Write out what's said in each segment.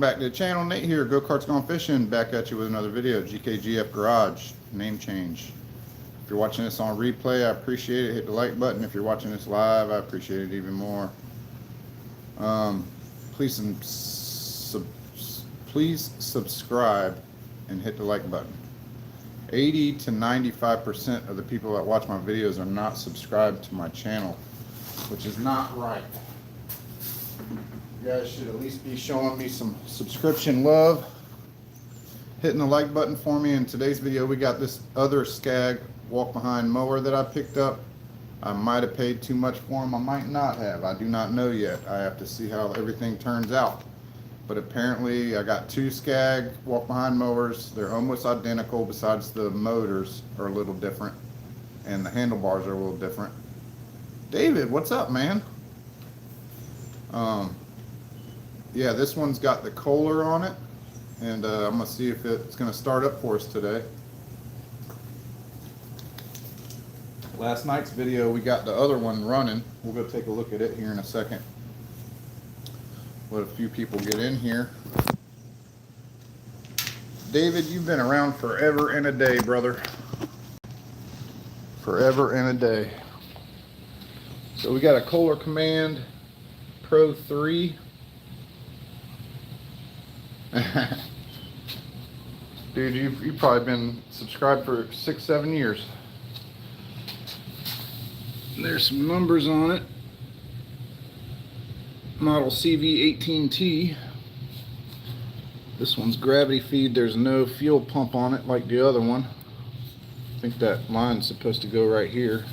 Back to the channel. Nate here, Go Karts Gone Fishing, back at you with another video. GKGF Garage, name change. If you're watching this on replay, I appreciate it. Hit the like button. If you're watching this live, I appreciate it even more. Please subscribe and hit the like button. 80 to 95% of the people that watch my videos are not subscribed to my channel, which is not right. You guys should at least be showing me some subscription love, hitting the like button for me. In today's video, we got this other Scag walk-behind mower that I picked up. I might have paid too much for him. I might not have. I do not know yet. I have to see how everything turns out. But apparently, I got two Scag walk-behind mowers. They're almost identical, besides the motors are a little different, and the handlebars are a little different. David, what's up, man? Yeah, this one's got the Kohler on it, and I'm gonna see if it's gonna start up for us today. Last night's video, we got the other one running. We'll go take a look at it here in a second. Let a few people get in here. David, you've been around forever and a day, brother. Forever and a day. So we got a Kohler Command Pro 3. Dude, you've probably been subscribed for 6-7 years. There's some numbers on it. Model CV18T. This one's gravity feed. There's no fuel pump on it like the other one. I think that line's supposed to go right here.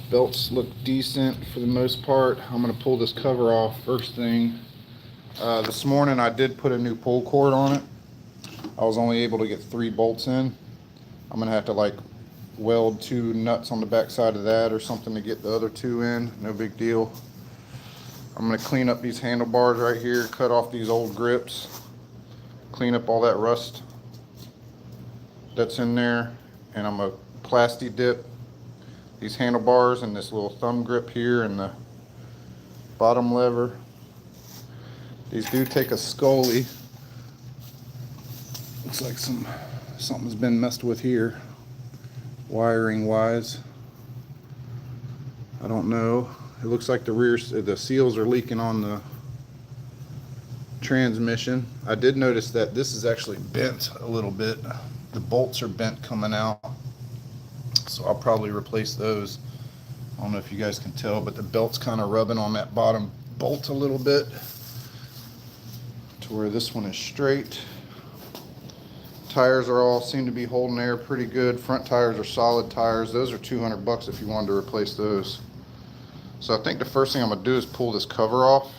Belts look decent for the most part. I'm going to pull this cover off first thing. This morning I did put a new pull cord on it. I was only able to get 3 bolts in. I'm going to have to like weld 2 nuts on the back side of that or something to get the other 2 in. No big deal. I'm going to clean up these handlebars right here, cut off these old grips, clean up all that rust that's in there, and I'm going to plasti dip these handlebars and this little thumb grip here and the bottom lever. These do take a scully. Looks like something's been messed with here, wiring wise. I don't know. It looks like the seals are leaking on the transmission. I did notice that this is actually bent a little bit. The bolts are bent coming out. So I'll probably replace those. I don't know if you guys can tell, but the belt's kind of rubbing on that bottom bolt a little bit to where this one is straight. Tires are all seem to be holding air pretty good. Front tires are solid tires. Those are $200 if you wanted to replace those. So I think the first thing I'm gonna do is pull this cover off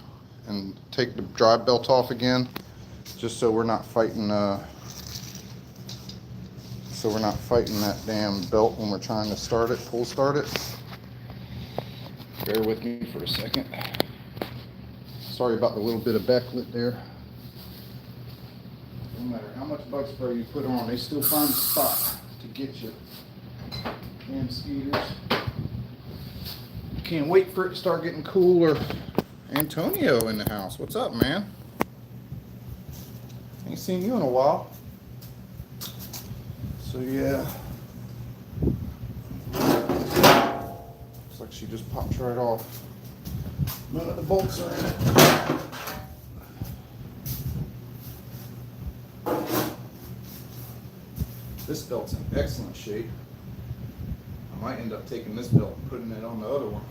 and take the drive belt off again, just so we're not fighting that damn belt when we're trying to start it, pull start it. Bear with me for a second. Sorry about the little bit of backlit there. No matter how much bug spray you put on, they still find a spot to get you. Damn skeeters. Can't wait for it to start getting cooler. Antonio in the house. What's up, man? Ain't seen you in a while. So yeah, looks like she just popped right off. None of the bolts are in it. This belt's in excellent shape. I might end up taking this belt and putting it on the other one.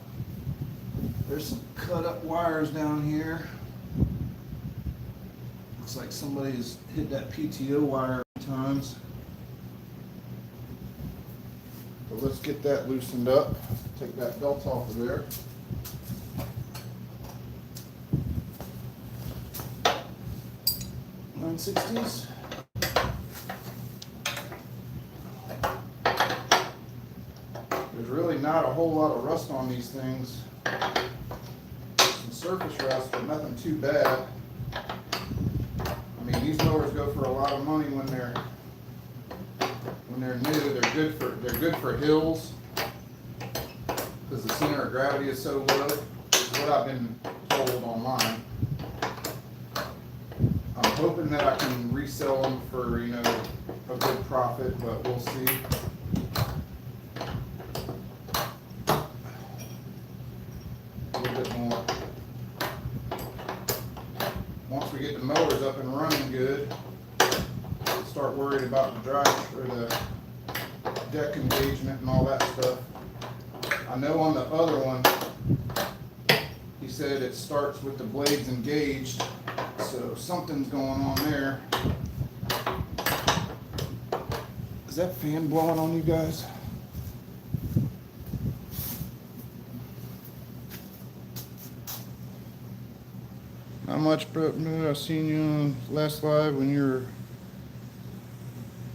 There's some cut up wires down here. Looks like somebody's hit that PTO wire times. So let's get that loosened up. Take that belt off of there. .960s. There's really not a whole lot of rust on these things. Some surface rust, but nothing too bad. I mean, these mowers go for a lot of money when they're new. They're good for hills because the center of gravity is so low. Is what I've been told online. I'm hoping that I can resell them for, you know, a good profit, but we'll see. A little bit more. Once we get the mowers up and running good, we'll start worried about the drive or the deck engagement and all that stuff. I know on the other one, he said it starts with the blades engaged, so something's going on there. Is that fan blowing on you guys? Not much, bro. I seen you on last live when you were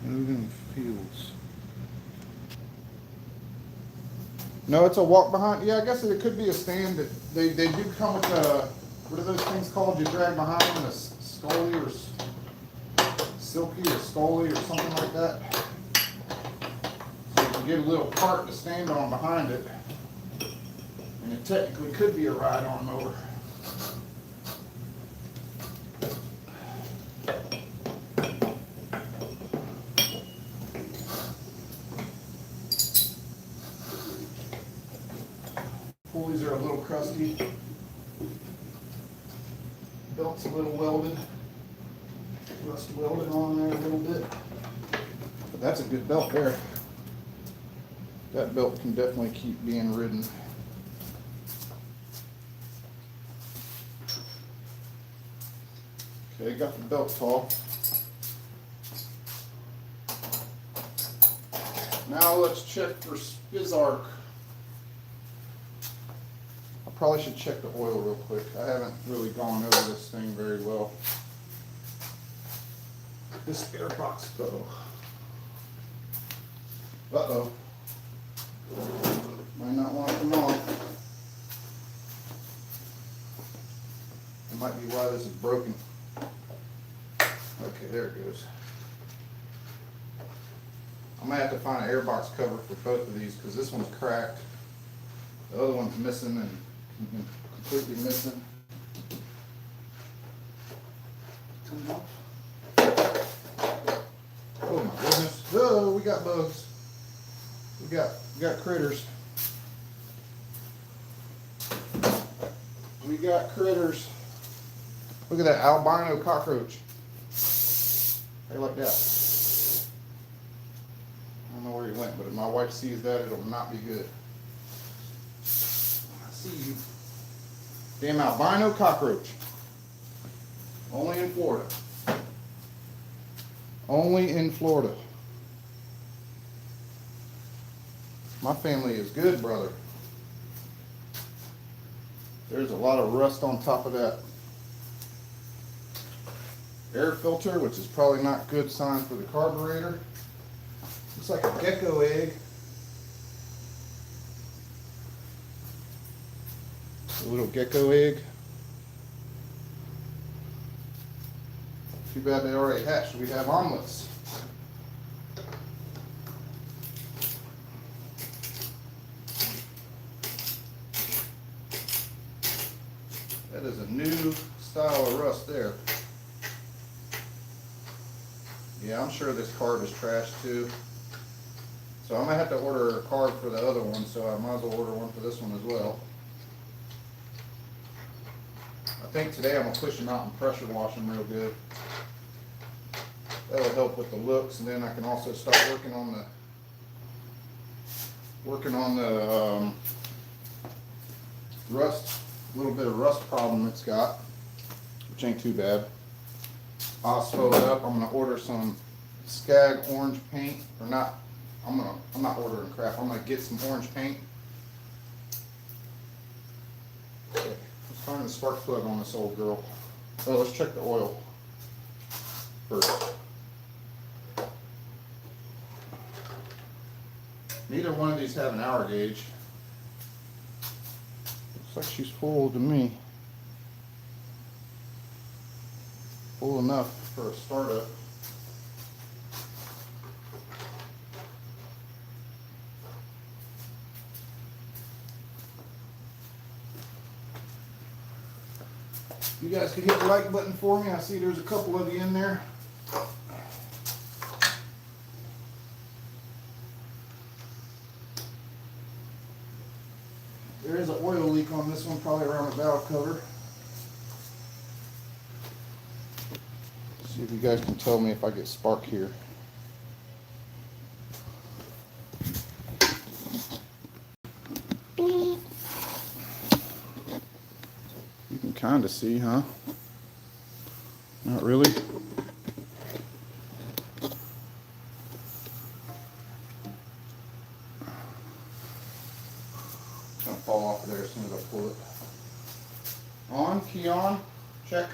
moving fields. No, it's a walk behind. Yeah, I guess it could be a stand. That they do come with a, what are those things called you drag behind, a scully or silky or scully or something like that. So you can get a little cart to stand on behind it, and it technically could be a ride-on mower. Pulleys are a little crusty. Belt's a little welded. Rust welded on there a little bit. But that's a good belt there. That belt can definitely keep being ridden. Okay, got the belt tall. Now let's check for Spizark. Probably should check the oil real quick. I haven't really gone over this thing very well. This airbox though. Uh-oh. Might not want to come off. It might be why this is broken. Okay, there it goes. I might have to find an airbox cover for both of these because this one's cracked. The other one's missing and completely missing. Come off. Oh my goodness. Oh, we got bugs. We got critters. We got critters. Look at that albino cockroach. How you like that? I don't know where he went, but if my wife sees that, it'll not be good. See you. Damn albino cockroach. Only in Florida. Only in Florida. My family is good, brother. There's a lot of rust on top of that air filter, which is probably not a good sign for the carburetor. Looks like a gecko egg. A little gecko egg. Too bad they already hatched. We have omelets. That is a new style of rust there. Yeah, I'm sure this card is trashed too. So I might have to order a card for the other one, so I might as well order one for this one as well. I think today I'm going to push them out and pressure wash them real good. That'll help with the looks, and then I can also start working on the rust, a little bit of rust problem it's got, which ain't too bad. I'll slow it up. I'm going to order some Scag orange paint, or not. I'm not ordering crap. I'm going to get some orange paint. Okay. Let's find the spark plug on this old girl. Oh, let's check the oil first. Neither one of these have an hour gauge. Looks like she's full to me. Full enough for a startup. You guys can hit the like button for me. I see there's a couple of you in there. There is an oil leak on this one, probably around the valve cover. See if you guys can tell me if I get spark here. You can kind of see, huh? Not really. It's gonna fall off of there as soon as I pull it. On, key on, check.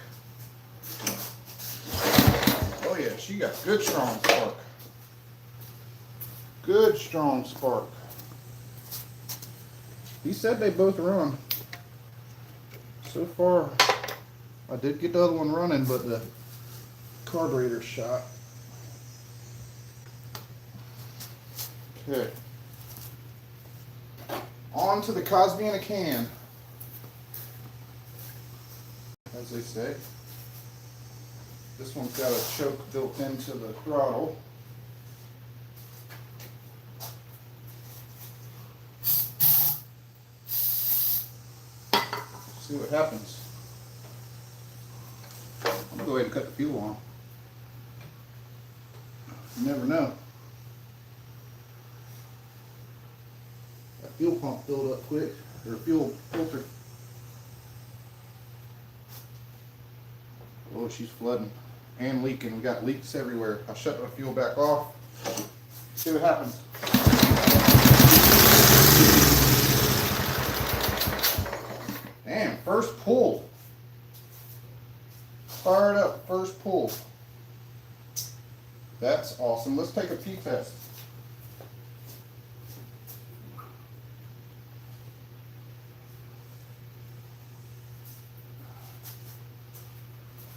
Oh yeah, she got good strong spark. Good strong spark. He said they both run. So far, I did get the other one running, but the carburetor shot. Okay. On to the Cosby in a can, as they say. This one's got a choke built into the throttle. See what happens. I'm gonna go ahead and cut the fuel on. You never know. That fuel pump filled up quick, or fuel filter. Oh, she's flooding and leaking. We got leaks everywhere. I'll shut the fuel back off. See what happens. Damn, first pull. Fired up, first pull. That's awesome. Let's take a pee test.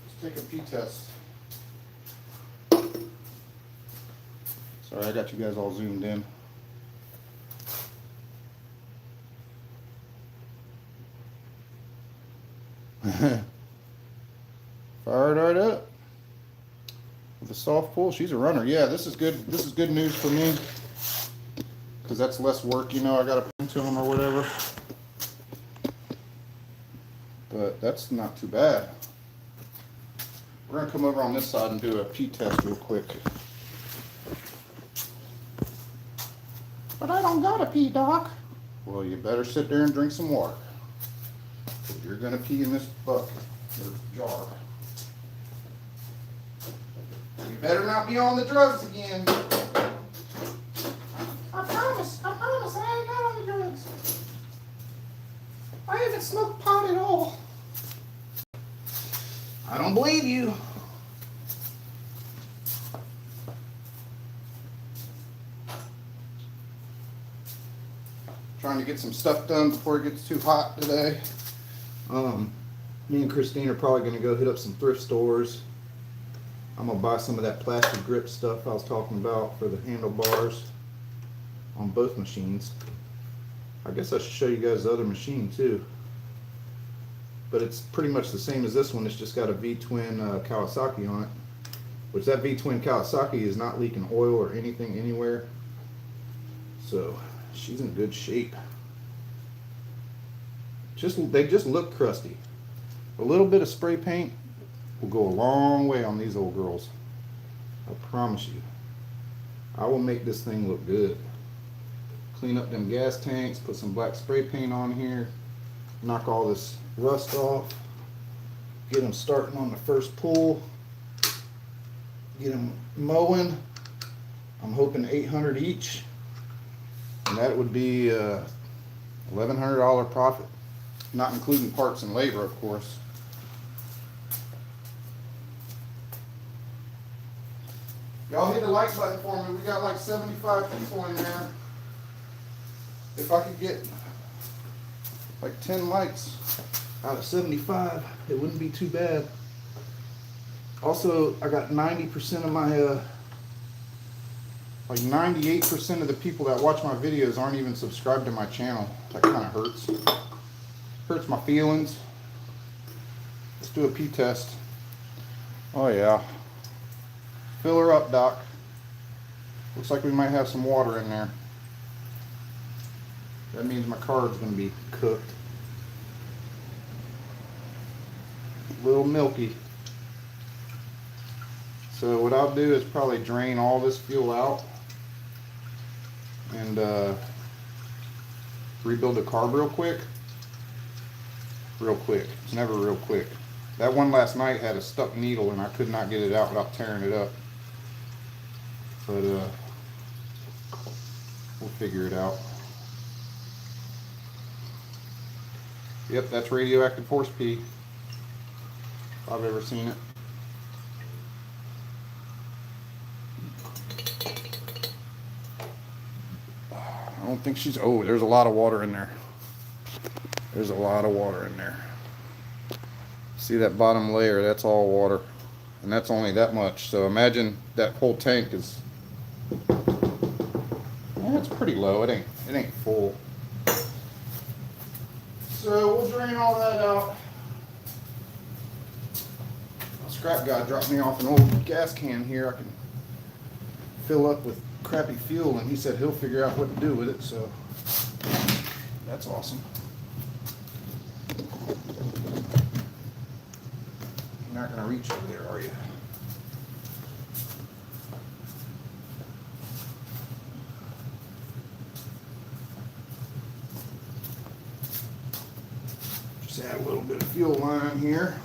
Let's take a pee test. Sorry, I got you guys all zoomed in. Fired right up with a soft pull. She's a runner. Yeah, this is good. This is good news for me because that's less work. You know, I got to pin to them or whatever. But that's not too bad. We're gonna come over on this side and do a pee test real quick. But I don't gotta pee, Doc. Well, you better sit there and drink some water. You're gonna pee in this bucket or jar. You better not be on the drugs again. I promise, I ain't got on the drugs. I haven't smoked pot at all. I don't believe you. Trying to get some stuff done before it gets too hot today. Me and Christine are probably going to go hit up some thrift stores. I'm going to buy some of that plastic grip stuff I was talking about for the handlebars on both machines. I guess I should show you guys the other machine too. But it's pretty much the same as this one. It's just got a V-twin Kawasaki on it. Which that V-twin Kawasaki is not leaking oil or anything anywhere. So she's in good shape. They just look crusty. A little bit of spray paint will go a long way on these old girls. I promise you. I will make this thing look good. Clean up them gas tanks, put some black spray paint on here, knock all this rust off, get them starting on the first pull, get them mowing. I'm hoping 800 each, and that would be $1,100 profit, not including parts and labor, of course. Y'all hit the like button for me. We got like 75 people in there. If I could get like 10 likes out of 75, it wouldn't be too bad. Also, I got 90% of my, like 98% of the people that watch my videos aren't even subscribed to my channel. That kind of hurts. Hurts my feelings. do a pee test. Oh yeah. Fill her up, Doc. Looks like we might have some water in there. That means my card's gonna be cooked. A little milky. So what I'll do is probably drain all this fuel out and rebuild the carb real quick. Real quick. It's never real quick. That one last night had a stuck needle and I could not get it out without tearing it up. But we'll figure it out. Yep, that's radioactive horse pee. If I've ever seen it. I don't think she's, oh, there's a lot of water in there. There's a lot of water in there. See that bottom layer, that's all water. And that's only that much. So imagine that whole tank is, yeah, it's pretty low. It ain't full. So we'll drain all that out. A scrap guy dropped me off an old gas can here. I can fill up with crappy fuel, and he said he'll figure out what to do with it. So that's awesome. You're not gonna reach over there, are you? Just add a little bit of fuel line here.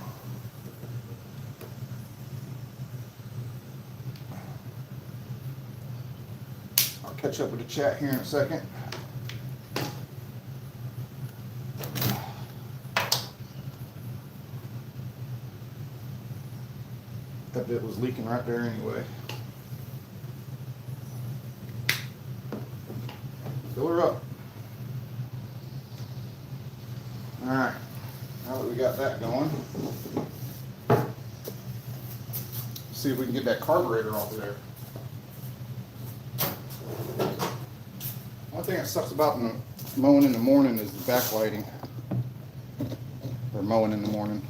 I'll catch up with the chat here in a second. That bit was leaking right there anyway. Fill her up. Alright, now that we got that going, see if we can get that carburetor off of there. One thing that sucks about mowing in the morning is the backlighting. Or mowing in the morning.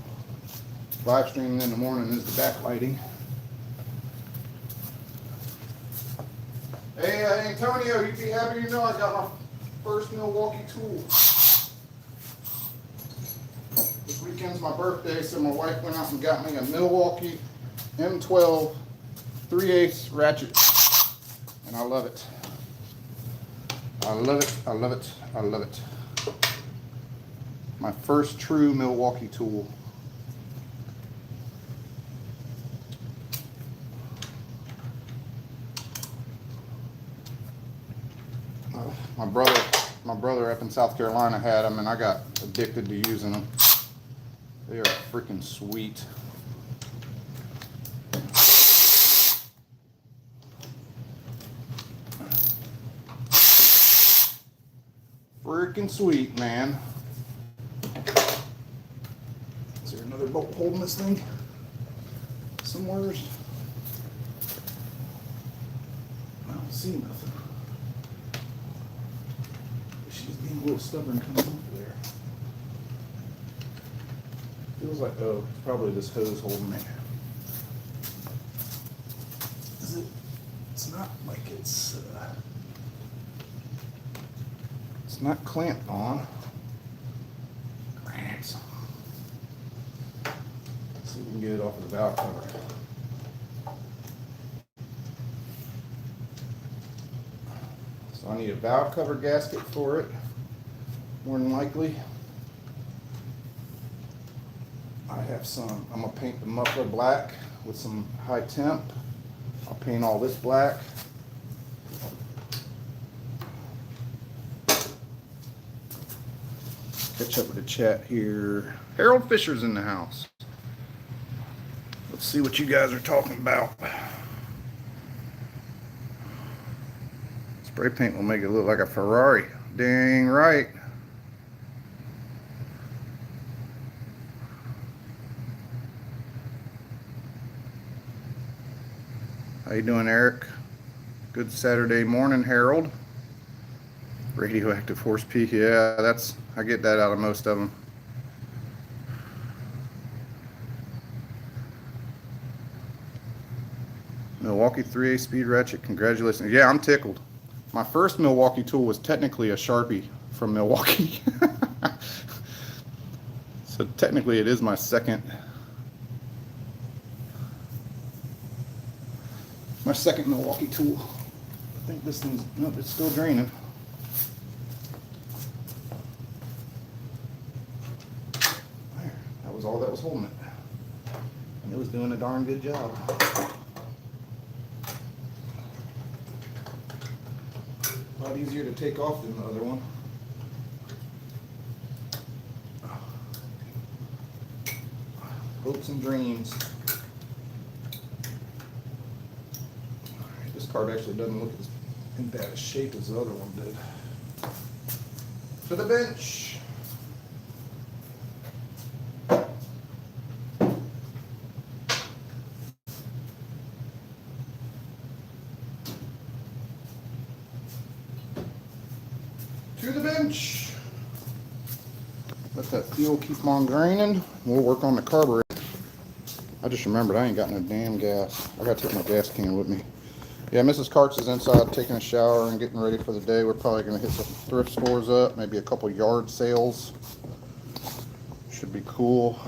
Live streaming in the morning is the backlighting. Hey, Antonio, you'd be happy to know I got my first Milwaukee tool. This weekend's my birthday, so my wife went out and got me a Milwaukee M12 3/8 ratchet. And I love it. I love it, I love it, I love it. My first true Milwaukee tool. My brother up in South Carolina had them, and I got addicted to using them. They are freaking sweet. Freaking sweet, man. Is there another bolt holding this thing somewhere? I don't see nothing. She's being a little stubborn coming over there. Feels like, oh, it's probably this hose holding it. Is it? It's not like it's not clamped on. Cramps. Let's see if we can get it off of the valve cover. So I need a valve cover gasket for it, more than likely. I have some, I'm gonna paint the muffler black with some high temp. I'll paint all this black. Catch up with the chat here. Harold Fisher's in the house. Let's see what you guys are talking about. Spray paint will make it look like a Ferrari. Dang right. How you doing, Eric? Good Saturday morning, Harold. Radioactive horse pee. Yeah, I get that out of most of them. Milwaukee 3A speed ratchet. Congratulations. Yeah, I'm tickled. My first Milwaukee tool was technically a Sharpie from Milwaukee. So technically it is my second Milwaukee tool. I think this thing's, nope, it's still draining. There, that was all that was holding it. And it was doing a darn good job. A lot easier to take off than the other one. Hopes and dreams. This card actually doesn't look as in bad a shape as the other one did. To the bench. To the bench. Let that fuel keep on draining. We'll work on the carburetor. I just remembered I ain't got no damn gas. I gotta take my gas can with me. Yeah, Mrs. Karts is inside taking a shower and getting ready for the day. We're probably gonna hit some thrift stores up, maybe a couple yard sales. Should be cool.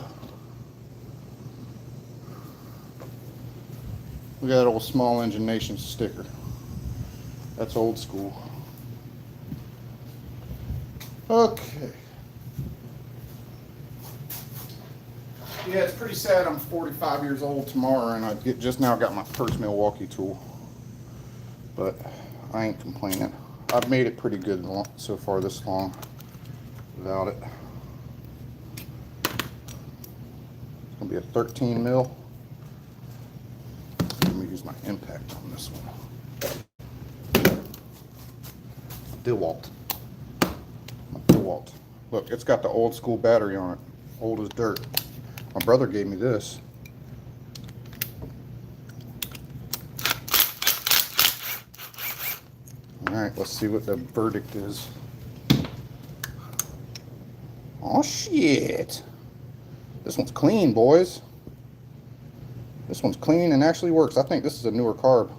We got that old Small Engine Nation sticker. That's old school. Okay. Yeah, it's pretty sad I'm 45 years old tomorrow and I just now got my first Milwaukee tool. But I ain't complaining. I've made it pretty good so far this long without it. It's going to be a 13 mil. Let me use my impact on this one. DeWalt. My DeWalt. Look, it's got the old school battery on it. Old as dirt. My brother gave me this. Alright, let's see what the verdict is. Oh shit. This one's clean, boys. This one's clean and actually works. I think this is a newer carb.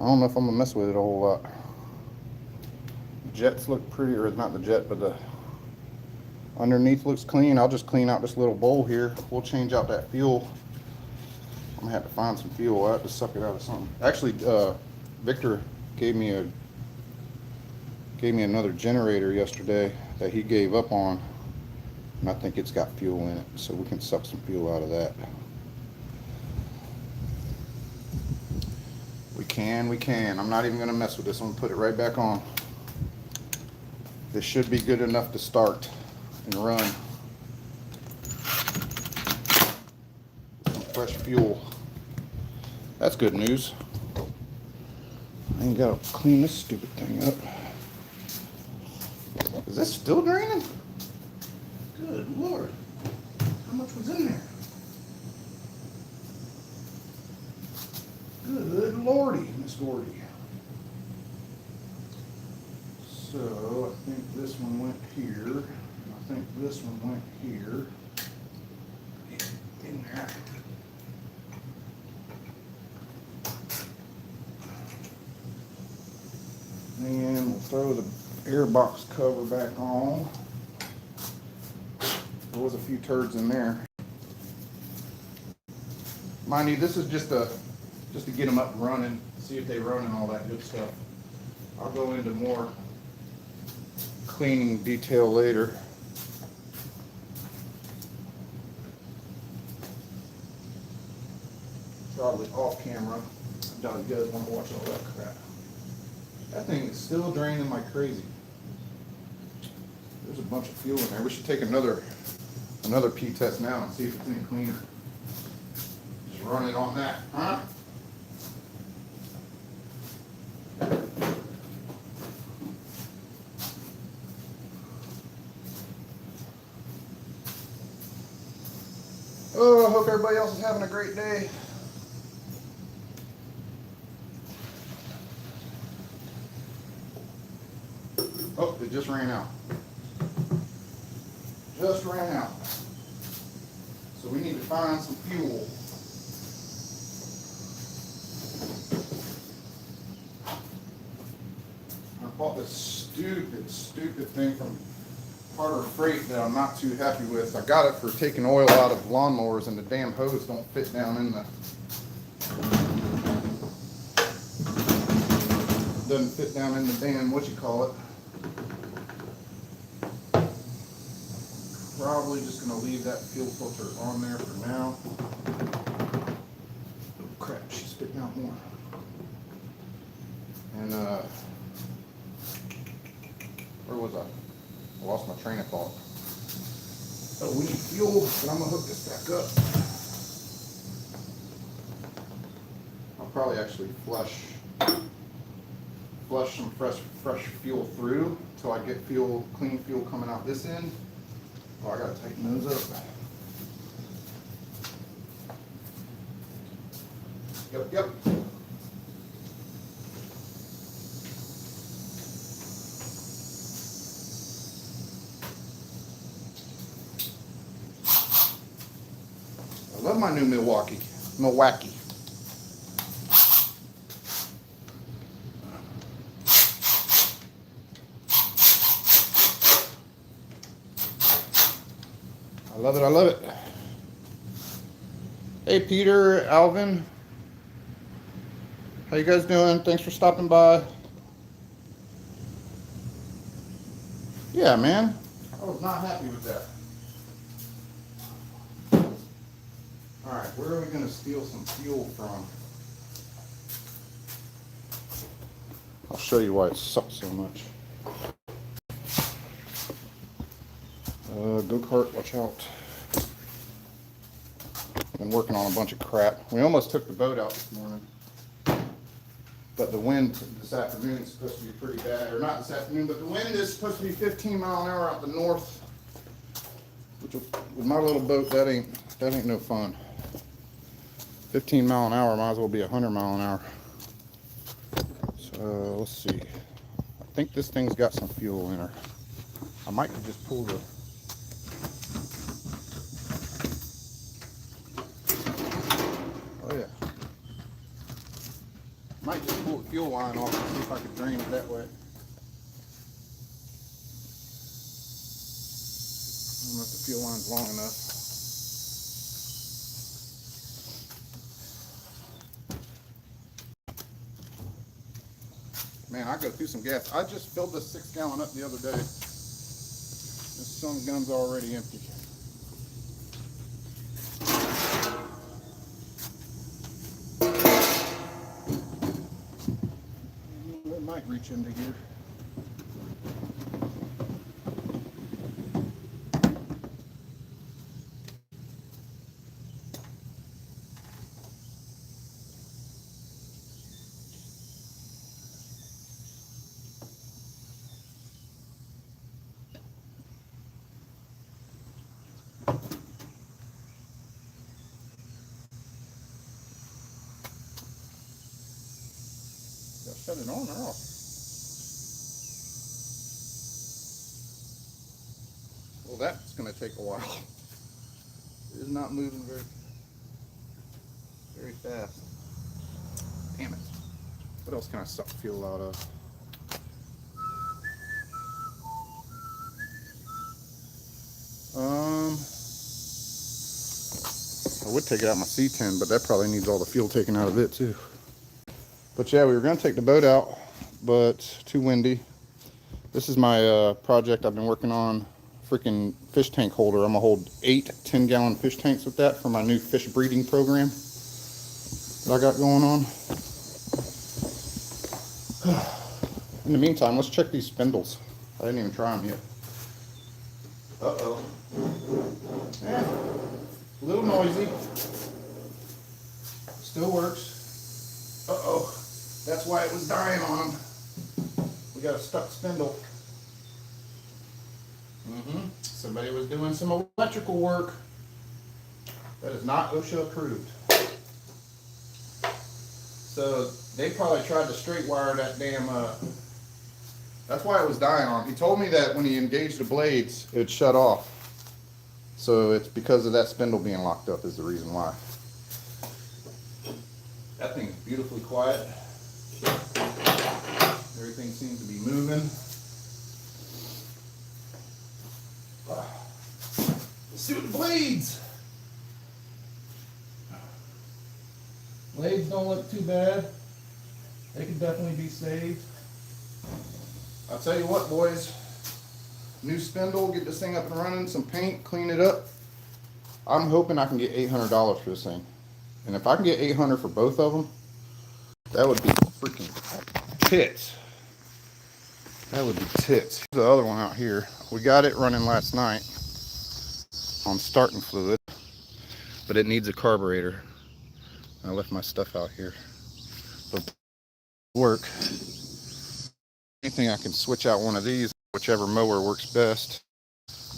I don't know if I'm gonna mess with it a whole lot. Jets look pretty, or not the jet, but the underneath looks clean. I'll just clean out this little bowl here. We'll change out that fuel. I'm gonna have to find some fuel. I have to suck it out of something. Actually, Victor gave me another generator yesterday that he gave up on, and I think it's got fuel in it, so we can suck some fuel out of that. We can. I'm not even gonna mess with this. I'm gonna put it right back on. This should be good enough to start and run. Some fresh fuel. That's good news. I ain't gotta clean this stupid thing up. Is this still draining? Good Lord. How much was in there? Good Lordy, Miss Gordy. So I think this one went here. And I think this one went here. In there. And we'll throw the air box cover back on. There was a few turds in there. Mind you, this is just to get them up and running, see if they run and all that good stuff. I'll go into more cleaning detail later. Probably off camera. I doubt you guys want to watch all that crap. That thing is still draining like crazy. There's a bunch of fuel in there. We should take another P-test now and see if it's any cleaner. Just run it on that, huh? Oh, I hope everybody else is having a great day. Oh, it just ran out. Just ran out. So we need to find some fuel. bought this stupid thing from Harbor Freight that I'm not too happy with. I got it for taking oil out of lawnmowers, and the damn hose don't fit down in the, doesn't fit down in the damn, Probably just gonna leave that fuel filter on there for now. Oh crap, she's spitting out more. And where was I? I lost my train of thought. Oh, we need fuel, and I'm gonna hook this back up. I'll probably actually flush some fresh fuel through until I get clean fuel coming out this end. Oh, I gotta tighten those up. Yep. I love my new Milwaukee. I love it. Hey Peter, Alvin. How you guys doing? Thanks for stopping by. Yeah, man. I was not happy with that. Alright, where are we going to steal some fuel from? I'll show you why it sucks so much. Go-kart, watch out. Been working on a bunch of crap. We almost took the boat out this morning. But the wind this afternoon is supposed to be pretty bad. Or not this afternoon, but the wind is supposed to be 15 mile an hour out the north. Which with my little boat, that ain't no fun. 15 mile an hour might as well be 100 mile an hour. So let's see. I think this thing's got some fuel in her. I might just pull the might just pull the fuel line off and see if I can drain it that way. I don't know if the fuel line's long enough. Man, I go through some gas. I just filled this 6 gallon up the other day. This son of a gun's already empty. It might reach into here. Shut it on or off? Well, that's going to take a while. It is not moving very fast. Damn it. What else can I suck fuel out of? I would take it out my C10, but that probably needs all the fuel taken out of it too. But yeah, we were going to take the boat out, but too windy. This is my project I've been working on. Freaking fish tank holder. I'm going to hold 8 10-gallon fish tanks with that for my new fish breeding program that I got going on. In the meantime, let's check these spindles. I didn't even try them yet. Uh-oh. Yeah, a little noisy. Still works. Uh-oh. That's why it was dying on them. We got a stuck spindle. Somebody was doing some electrical work. That is not OSHA approved. So they probably tried to straight wire that damn, that's why it was dying on. He told me that when he engaged the blades, it shut off. So it's because of that spindle being locked up is the reason why. That thing's beautifully quiet. Everything seems to be moving. Let's see what the blades. Blades don't look too bad. They can definitely be saved. I'll tell you what, boys. New spindle, get this thing up and running, some paint, clean it up. I'm hoping I can get $800 for this thing. And if I can get $800 for both of them, that would be freaking tits. That would be tits. The other one out here, we got it running last night on starting fluid, but it needs a carburetor. I left my stuff out here. But work. Anything I can switch out one of these, whichever mower works best.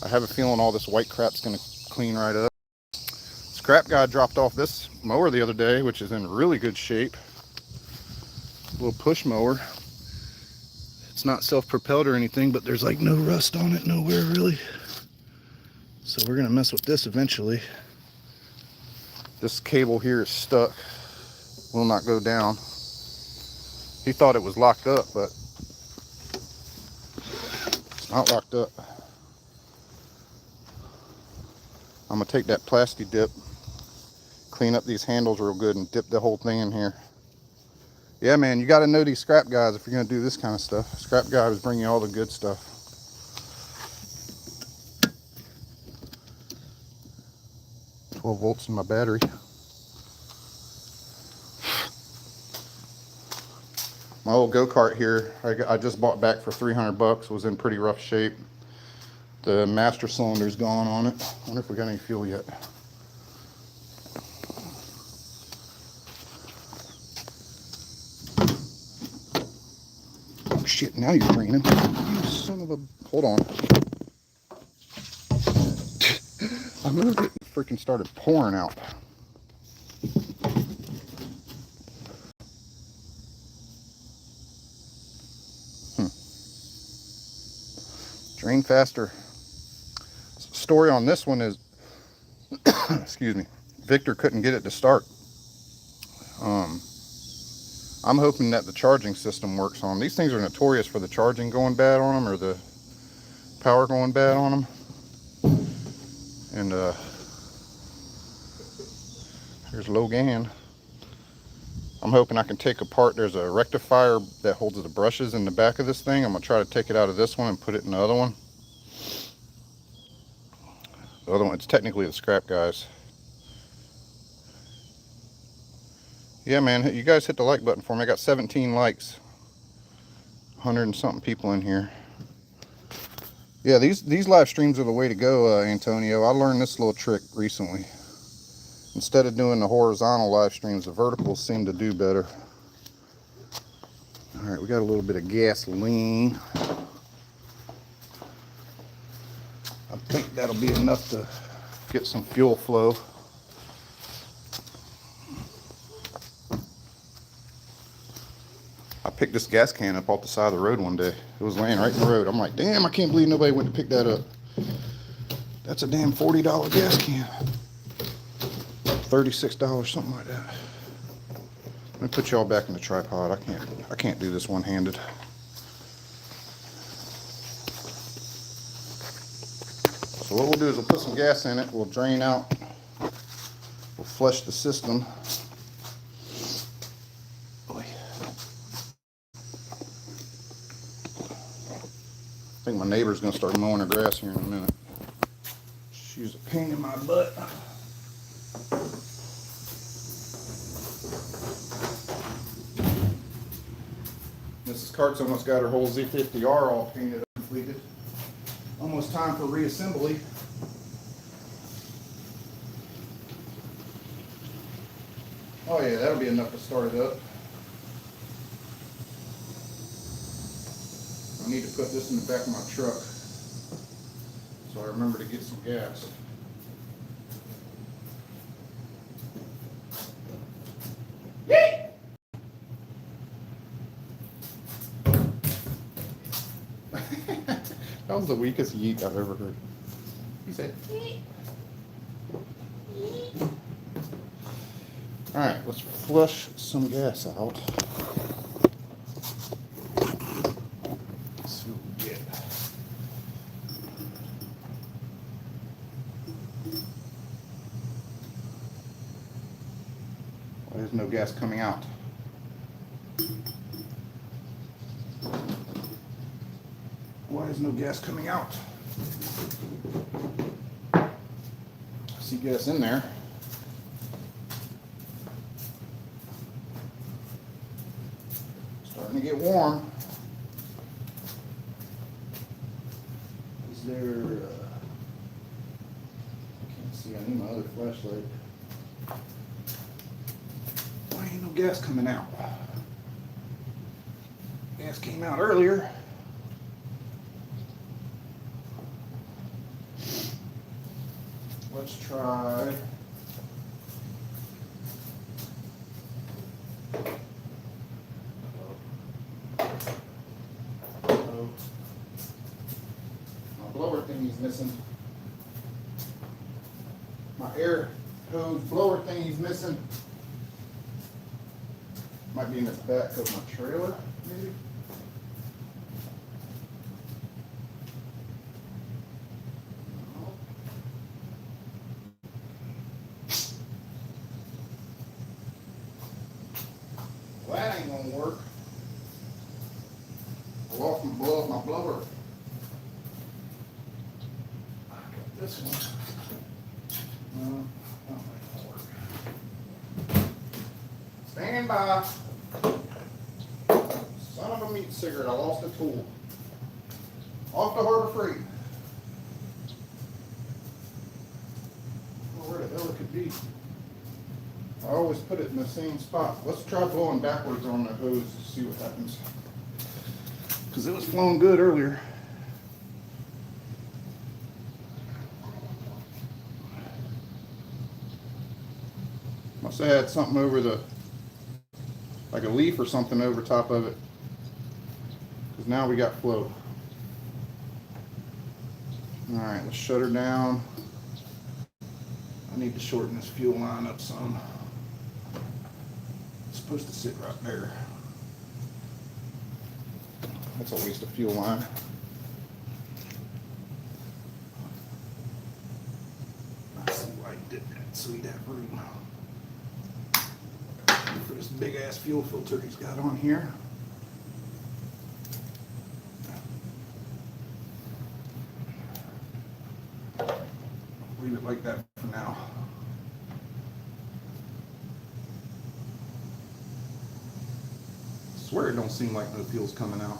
I have a feeling all this white crap's gonna clean right up. Scrap guy dropped off this mower the other day, which is in really good shape. A little push mower. It's not self-propelled or anything, but there's like no rust on it nowhere really. So we're gonna mess with this eventually. This cable here is stuck, will not go down. He thought it was locked up, but it's not locked up. I'm gonna take that plastic dip, clean up these handles real good and dip the whole thing in here. Yeah, man, you gotta know these scrap guys if you're gonna do this kind of stuff. Scrap guys bring you all the good stuff. $12 volts in my battery. My old go-kart here, I just bought back for 300 bucks, was in pretty rough shape. The master cylinder's gone on it. I wonder if we got any fuel yet. Oh shit, now you're raining. You son of a... Hold on. I moved it and freaking started pouring out. Drain faster. Story on this one is, excuse me, Victor couldn't get it to start. I'm hoping that the charging system works on them. These things are notorious for the charging going bad on them or the power going bad on them. And here's Logan. I'm hoping I can take apart, there's a rectifier that holds the brushes in the back of this thing. I'm gonna try to take it out of this one and put it in the other one. The other one, it's technically the scrap guys. Yeah, man, you guys hit the like button for me. I got 17 likes. 100 and something people in here. Yeah, these live streams are the way to go, Antonio. I learned this little trick recently. Instead of doing the horizontal live streams, the verticals seem to do better. All right, we got a little bit of gasoline. I think that'll be enough to get some fuel flow. I picked this gas can up off the side of the road one day. It was laying right in the road. I'm like, damn, I can't believe nobody went to pick that up. That's a damn $40 gas can. $36, something like that. Let me put y'all back in the tripod. I can't do this one-handed. So what we'll do is we'll put some gas in it. We'll drain out. We'll flush the system. I think my neighbor's gonna start mowing her grass here in a minute. She's a pain in my butt. Mrs. Cart's almost got her whole Z50R all painted up and completed. Almost time for reassembly. Oh yeah, that'll be enough to start it up. I need to put this in the back of my truck so I remember to get some gas. Yay! That was the weakest yeet I've ever heard. He said, yeet. All right, let's flush some gas out. There's no gas coming out. Why is no gas coming out? I see gas in there. Starting to get warm. Is there, I can't see, I need my other flashlight. Why ain't no gas coming out? Gas came out earlier. Let's try. My blower thingy's missing. My air hose blower thingy's missing. Might be in the back of my trailer, maybe. Well, that ain't gonna work. Blow off my blower. I got this one. No, that ain't gonna work. Stand by. Son of a meat cigarette, I lost a tool. Off to Harbor Freight. Where the hell it could be. I always put it in the same spot. Let's try blowing backwards on the hose to see what happens. Because it was flowing good earlier. Must have had something over the, like a leaf or something over top of it. Because now we got flow. Alright, let's shut her down. I need to shorten this fuel line up some. It's supposed to sit right there. That's a waste of fuel line. I see why you did that, so he'd have room for this big ass fuel filter he's got on here. Leave it like that for now. I swear it don't seem like no fuel's coming out.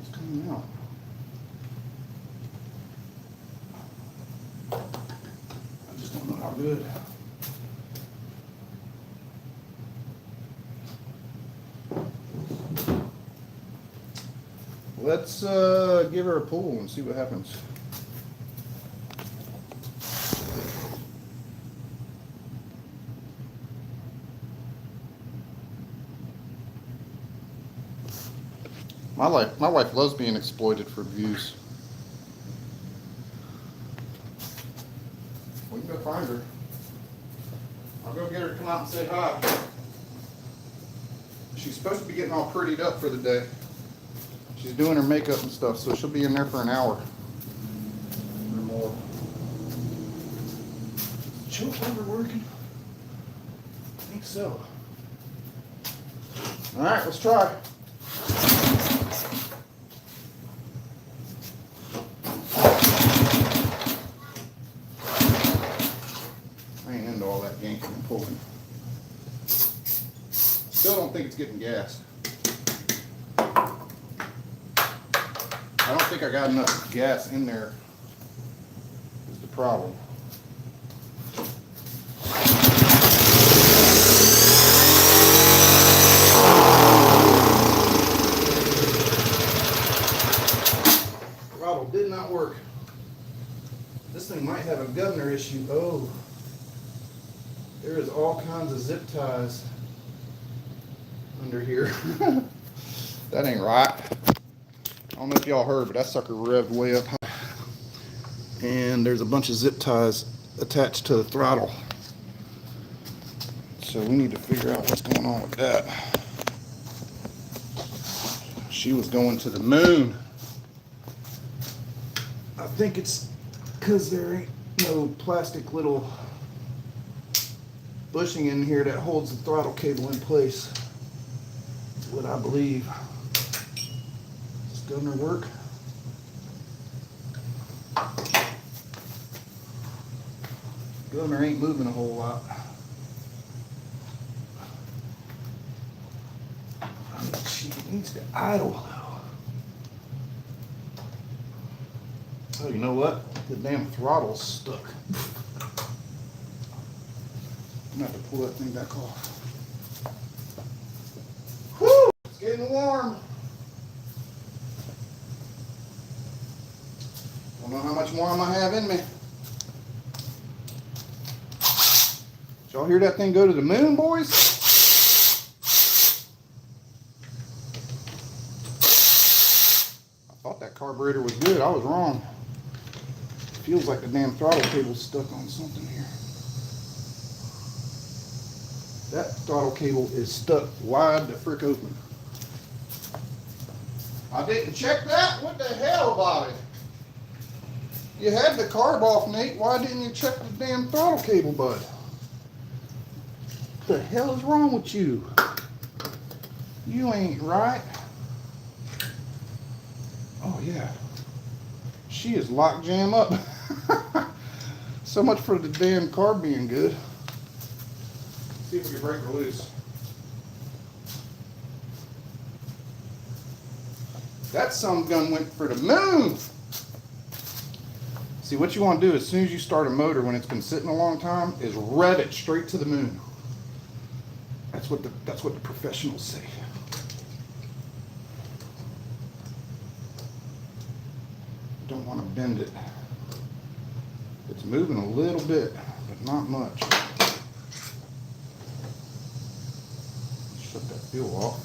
It's coming out. I just don't know how good. Let's give her a pull and see what happens. My wife loves being exploited for views. We can go find her. I'll go get her to come out and say hi. She's supposed to be getting all prettied up for the day. She's doing her makeup and stuff, so she'll be in there for an hour or more. Is the choke lever working? I think so. All right, let's try. I ain't into all that yanking and pulling. Still don't think it's getting gas. I don't think I got enough gas in there is the problem. Throttle did not work. This thing might have a governor issue. Oh, there is all kinds of zip ties under here. That ain't right. I don't know if y'all heard, but that sucker revved way up high. And there's a bunch of zip ties attached to the throttle. So we need to figure out what's going on with that. She was going to the moon. I think it's because there ain't no plastic little bushing in here that holds the throttle cable in place. That's what I believe. Does this governor work? Governor ain't moving a whole lot. She needs to idle though. Oh, you know what? The damn throttle's stuck. I'm gonna have to pull that thing back off. Whew! It's getting warm. Don't know how much more I'm gonna have in me. Did y'all hear that thing go to the moon, boys? I thought that carburetor was good. I was wrong. Feels like the damn throttle cable's stuck on something here. That throttle cable is stuck wide the frick open. I didn't check that? What the hell, Bobby? You had the carb off, Nate. Why didn't you check the damn throttle cable, bud? What the hell is wrong with you? You ain't right. Oh, yeah. She is lock jam up. So much for the damn carb being good. See if we can break her loose. That some gun went for the moon. See, what you want to do as soon as you start a motor when it's been sitting a long time is rev it straight to the moon. That's what the professionals say. Don't want to bend it. It's moving a little bit, but not much. Shut that fuel off.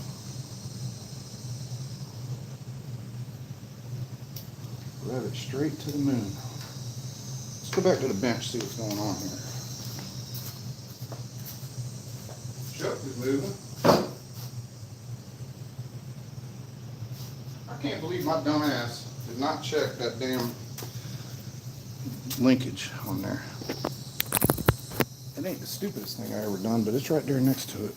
Rev it straight to the moon. Let's go back to the bench, see what's going on here. Chuck is moving. I can't believe my dumb ass did not check that damn linkage on there. It ain't the stupidest thing I ever done, but it's right there next to it.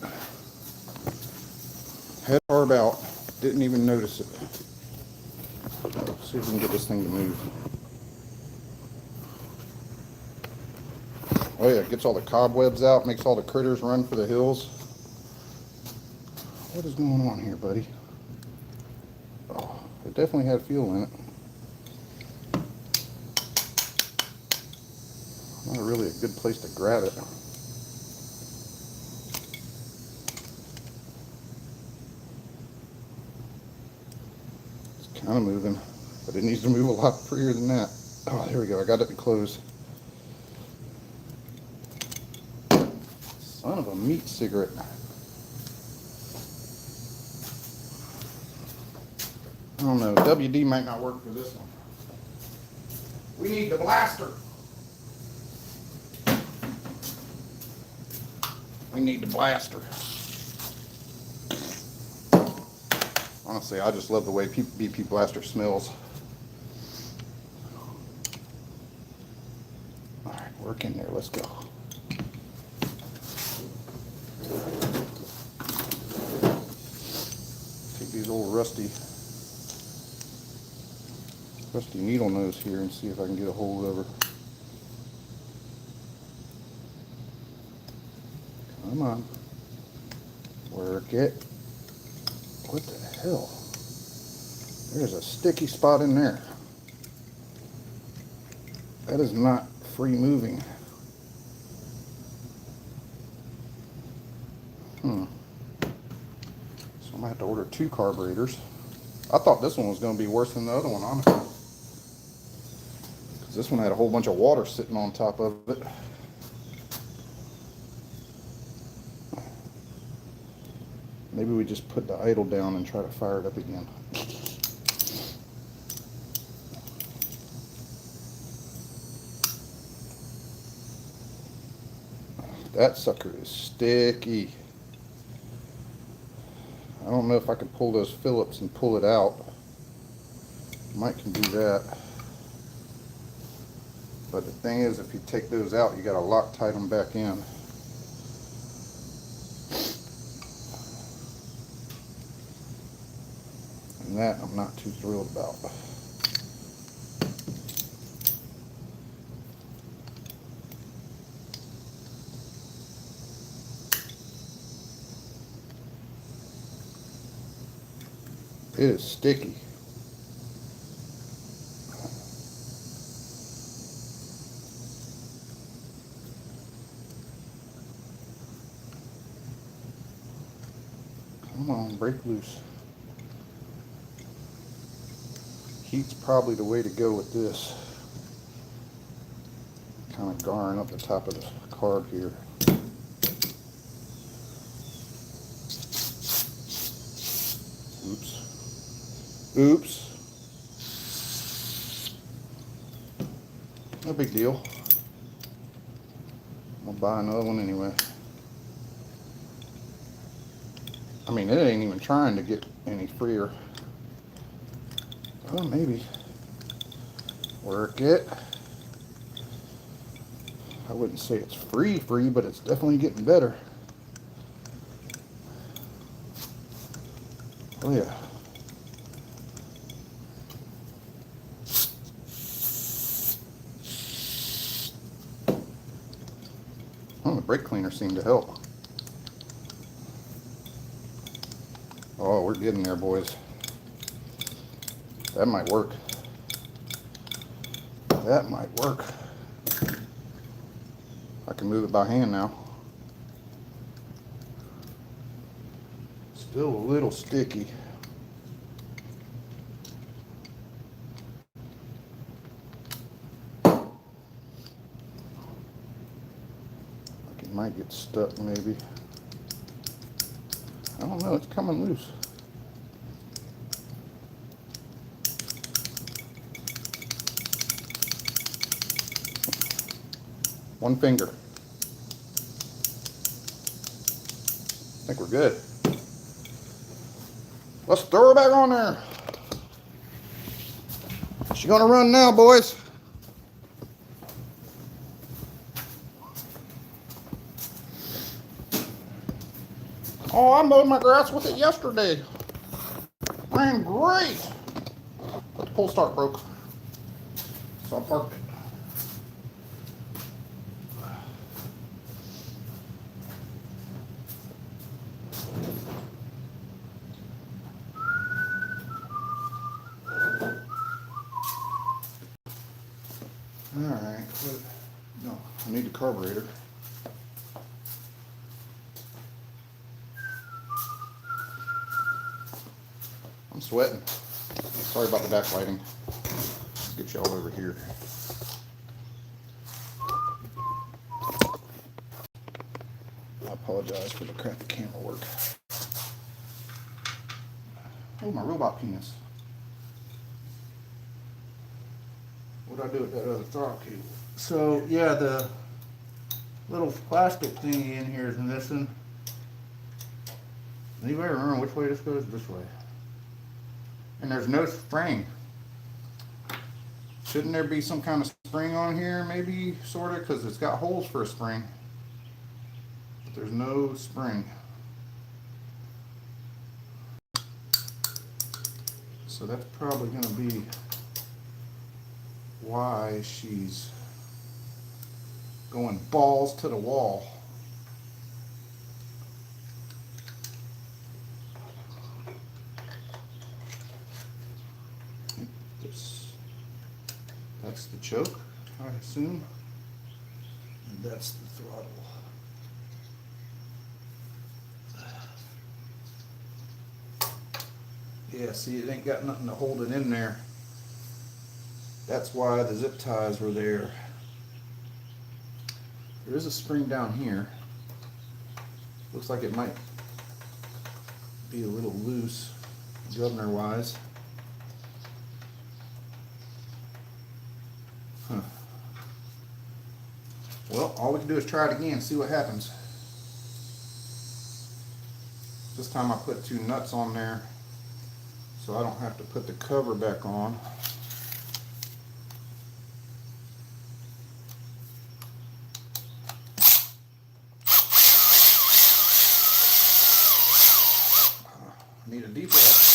Head carb out, didn't even notice it. See if we can get this thing to move. Oh yeah, it gets all the cobwebs out, makes all the critters run for the hills. What is going on here, buddy? Oh, it definitely had fuel in it. Not really a good place to grab it. It's kind of moving, but it needs to move a lot freer than that. Oh, there we go. I got it to close. Son of a meat cigarette. I don't know. WD might not work for this one. We need the blaster. We need the blaster. Honestly, I just love the way BP blaster smells. All right, work in there. Let's go. Take these old rusty needle nose here and see if I can get a hold of her. Come on. Work it. What the hell? There's a sticky spot in there. That is not free moving. So I'm gonna have to order 2 carburetors. I thought this one was gonna be worse than the other one, honestly. Because this one had a whole bunch of water sitting on top of it. Maybe we just put the idle down and try to fire it up again. That sucker is sticky. I don't know if I can pull those Phillips and pull it out. Might can do that. But the thing is, if you take those out, you got to Loctite them back in. And that I'm not too thrilled about. It is sticky. Come on, break loose. Heat's probably the way to go with this. Kind of garring up the top of the carb here. Oops. Oops. No big deal. I'll buy another one anyway. I mean, it ain't even trying to get any freer. Oh, maybe. Work it. I wouldn't say it's free, but it's definitely getting better. Oh yeah. Oh, the brake cleaner seemed to help. Oh, we're getting there, boys. That might work. That might work. I can move it by hand now. Still a little sticky. Like it might get stuck maybe. I don't know, it's coming loose. One finger. I think we're good. Let's throw her back on there. She's gonna run now, boys. Oh, I mowed my grass with it yesterday. Ran great. But the pull start broke, so I parked it. Alright, no, I need the carburetor. I'm sweating. Sorry about the backlighting. Let's get y'all over here. I apologize for the crappy camera work. Oh, my robot penis. What'd I do with that other throttle cable? So, yeah, the little plastic thingy in here is missing. Anybody remember which way this goes? This way. And there's no spring. Shouldn't there be some kind of spring on here? Maybe, sort of, because it's got holes for a spring. But there's no spring. So that's probably going to be why she's going balls to the wall. That's the choke, I assume. And that's the throttle. Yeah, see, it ain't got nothing to hold it in there. That's why the zip ties were there. There is a spring down here. Looks like it might be a little loose, governor wise. Huh. Well, all we can do is try it again, see what happens. This time I put 2 nuts on there so I don't have to put the cover back on. I need a deep breath.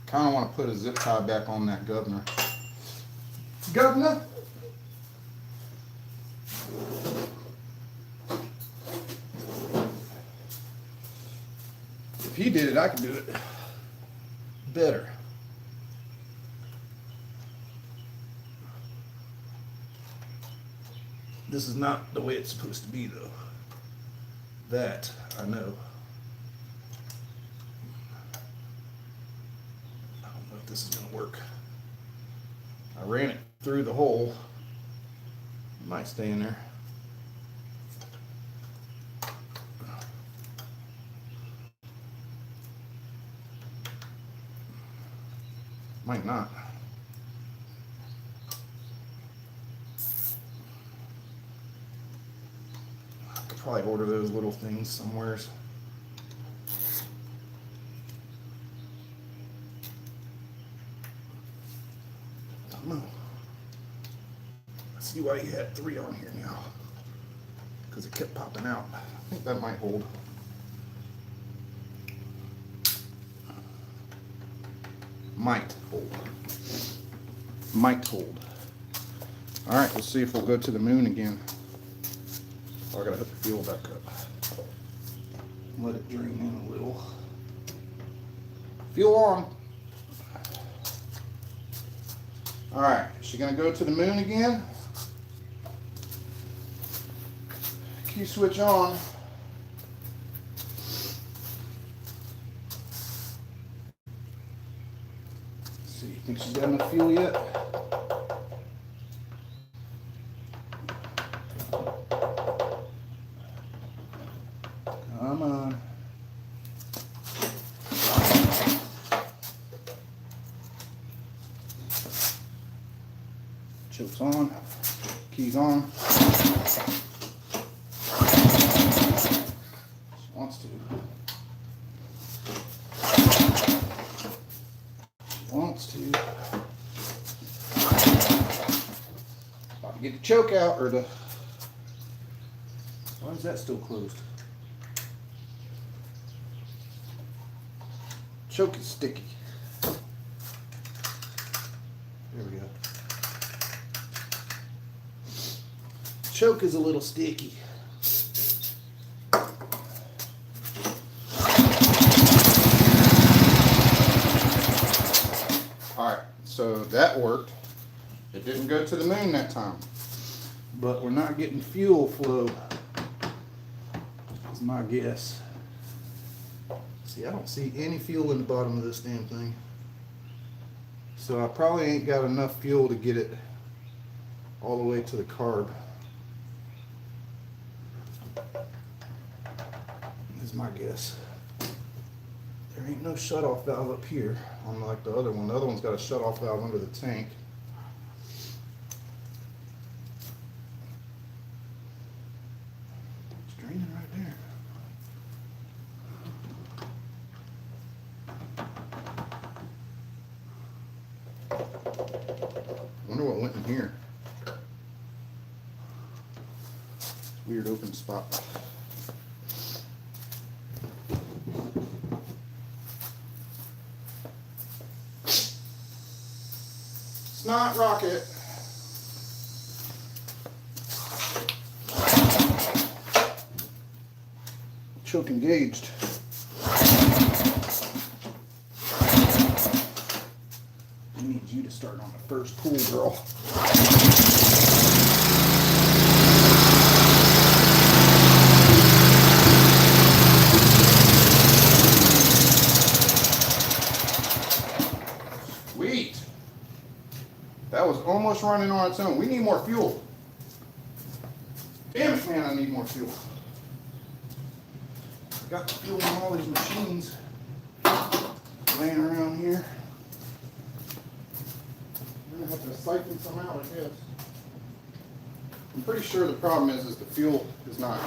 Kind of want to put a zip tie back on that governor. Governor? If he did it, I could do it better. This is not the way it's supposed to be, though. That I know. I don't know if this is going to work. I ran it through the hole. It might stay in there. Might not. I could probably order those little things somewheres. Don't know. I see why you had 3 on here now. Because it kept popping out. I think that might hold. Might hold. Might hold. Alright, let's see if we'll go to the moon again. Oh, I gotta hook the fuel back up. Let it drain in a little. Fuel on. Alright, is she gonna go to the moon again? Key switch on. See, you think she's got enough fuel yet? Come on. Choke's on. Key's on. She wants to. Wants to. About to get the choke out, or the. Why is that still closed? Choke is sticky. There we go. Choke is a little sticky. Alright, so that worked. It didn't go to the moon that time. But we're not getting fuel flow. That's my guess. See, I don't see any fuel in the bottom of this damn thing. So I probably ain't got enough fuel to get it all the way to the carb. Is my guess. There ain't no shutoff valve up here, unlike the other one. The other one's got a shutoff valve under the tank. It's draining right there. Wonder what went in here. Weird open spot. Snot rocket. Choke engaged. I need you to start on the first pull, girl. Sweet. running on its own. We need more fuel. Damn it, man, I need more fuel. I got fuel in all these machines laying around here. I'm gonna have to siphon some out, I guess. I'm pretty sure the problem is the fuel is not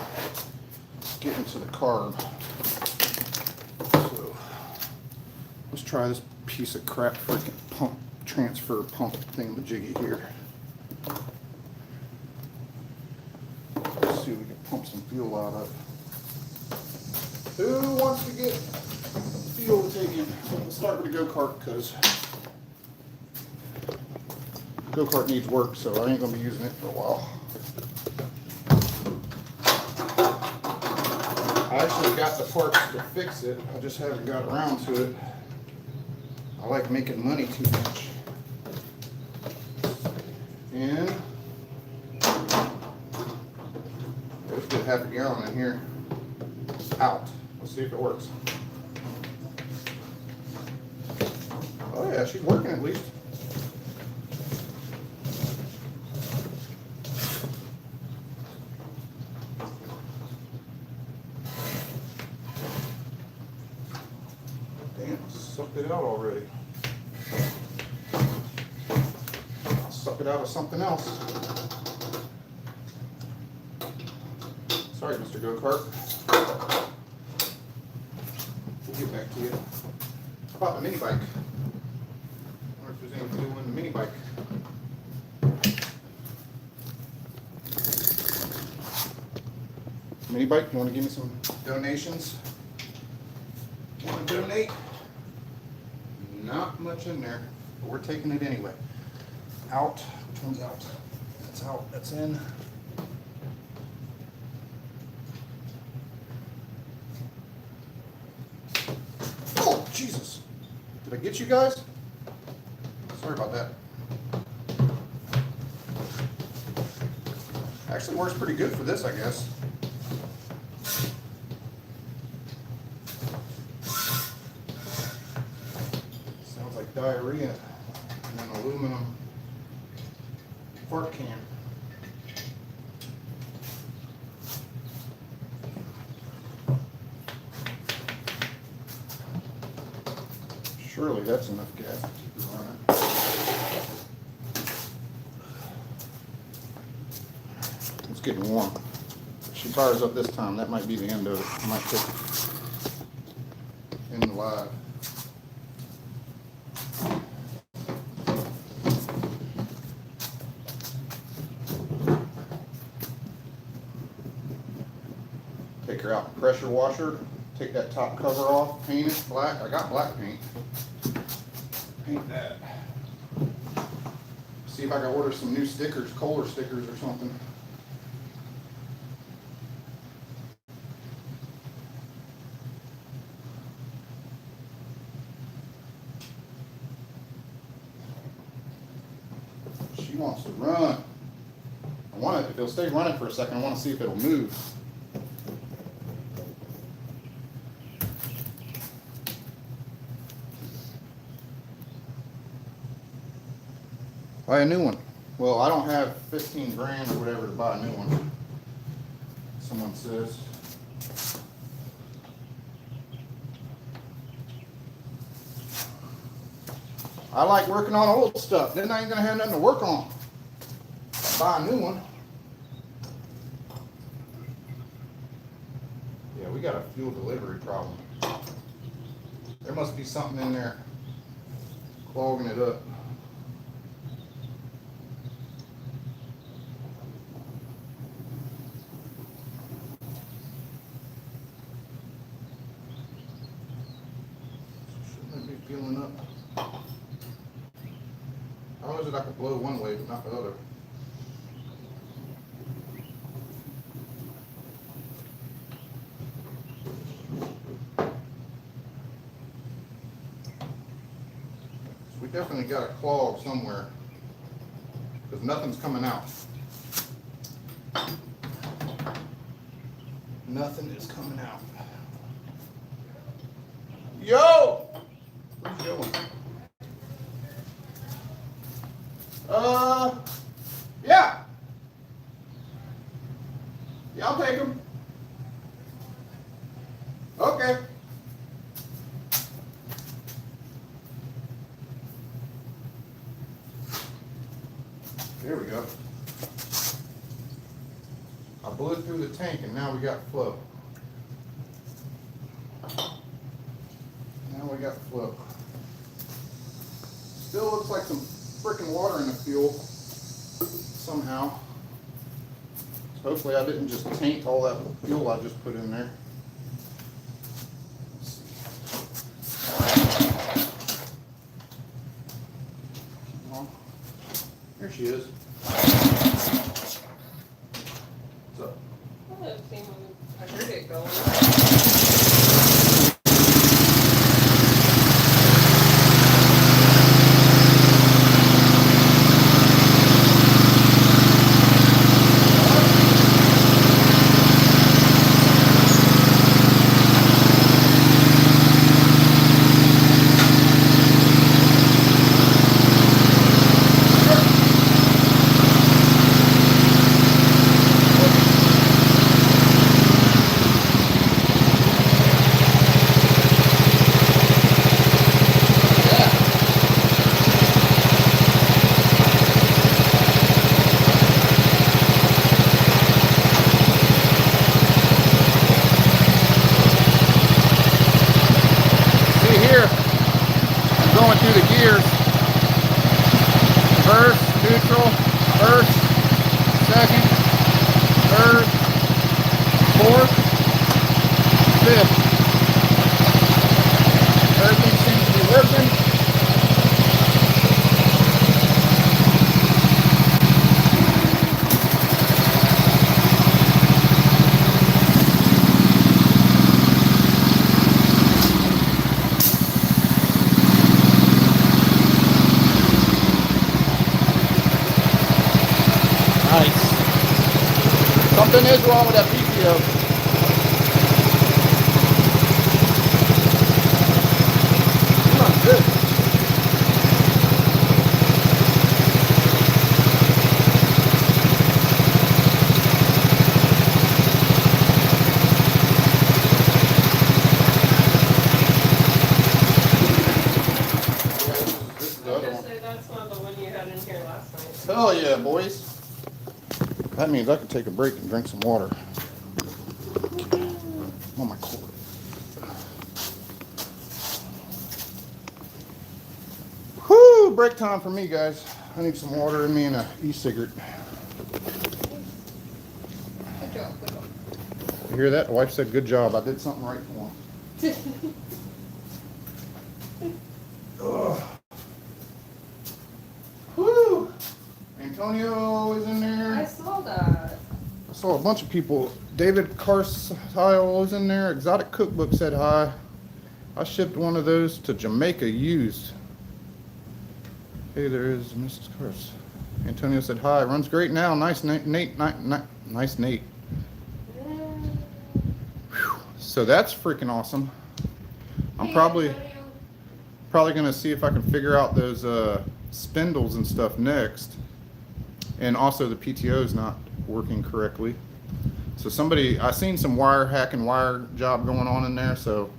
getting to the carb. So let's try this piece of crap freaking pump transfer pump thingamajiggy here. Let's see if we can pump some fuel out of. Who wants to get fuel taken? Let's start with the go-kart because the go-kart needs work, so I ain't gonna be using it for a while. I actually got the parts to fix it. I just haven't got around to it. I like making money too much. And let's get half a gallon in here. Out. Let's see if it works. Oh yeah, she's working at least. Damn, sucked it out already. I'll suck it out of something else. Sorry, Mr. Go-Kart. We'll get back to you. How about the mini bike? I wonder if there's any fuel in the mini bike. Mini bike, you want to give me some donations? Want to donate? Not much in there, but we're taking it anyway. Out. Which one's out? That's out. That's in. Oh, Jesus. Did I get you guys? Sorry about that. Actually works pretty good for this, I guess. Sounds like diarrhea in an aluminum fart can. Surely that's enough gas to keep it running. It's getting warm. If she fires up this time, that might be the end of it. I might take it in live. Take her out and pressure washer. Take that top cover off, paint it black. I got black paint. Paint that. See if I can order some new stickers, Kohler stickers or something. She wants to run. I want it, if it'll stay running for a second, I want to see if it'll move. Buy a new one. Well, I don't have 15 grand or whatever to buy a new one. Someone says. I like working on old stuff. Then I ain't gonna have nothing to work on. Buy a new one. Yeah, we got a fuel delivery problem. There must be something in there clogging it up. Fueling up. How is it I could blow one way but not the other? So we definitely got a clog somewhere because nothing's coming out. Nothing is coming out. Yo! Where's he going? Yeah. Yeah, I'll take them. Okay. There we go. I blew it through the tank and now we got flow. Now we got flow. Still looks like some freaking water in the fuel somehow. Hopefully I didn't just taint all that fuel I just put in there. Oh, there she is. What's up? Well, it seemed I heard it going. Going through the gears. First, neutral, first, second, third, fourth, fifth. Everything seems to be working. Nice. Something is wrong with that PTO. Not good. This is the other one. That's not the one you had in here last night. Hell yeah, boys. That means I can take a break and drink some water. On my cord. Whoo! Break time for me, guys. I need some water in me and a e-cigarette. Good job, good job. You hear that? The wife said, good job. I did something right for him. Ugh. Whoo! Antonio is in there. I saw that. I saw a bunch of people. David Carstyle was in there. Exotic Cookbook said hi. I shipped one of those to Jamaica used. Hey, there is Mrs. Cars. Antonio said hi. Runs great now. Nice Nate. Nice Nate. Whew. So that's freaking awesome. I'm probably gonna see if I can figure out those spindles and stuff next. And also the PTO is not working correctly. So I seen some wire hacking wire job going on in there, so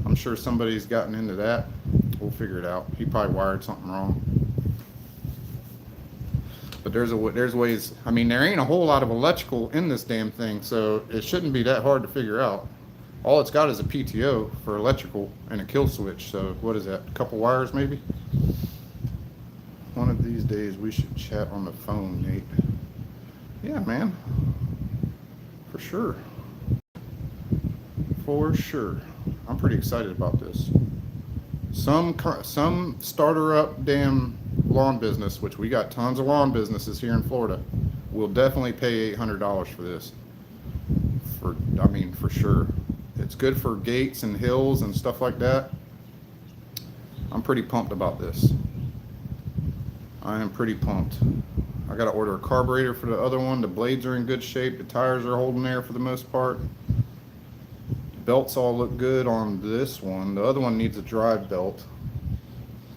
I'm sure somebody's gotten into that. We'll figure it out. He probably wired something wrong. But there's ways. I mean, there ain't a whole lot of electrical in this damn thing, so it shouldn't be that hard to figure out. All it's got is a PTO for electrical and a kill switch. So what is that? A couple wires maybe? One of these days we should chat on the phone, Nate. Yeah, man. For sure. For sure. I'm pretty excited about this. Some starter up damn lawn business, which we got tons of lawn businesses here in Florida, will definitely pay $800 for this. For sure. It's good for gates and hills and stuff like that. I'm pretty pumped about this. I am pretty pumped. I gotta order a carburetor for the other one. The blades are in good shape. The tires are holding there for the most part. Belts all look good on this one. The other one needs a drive belt.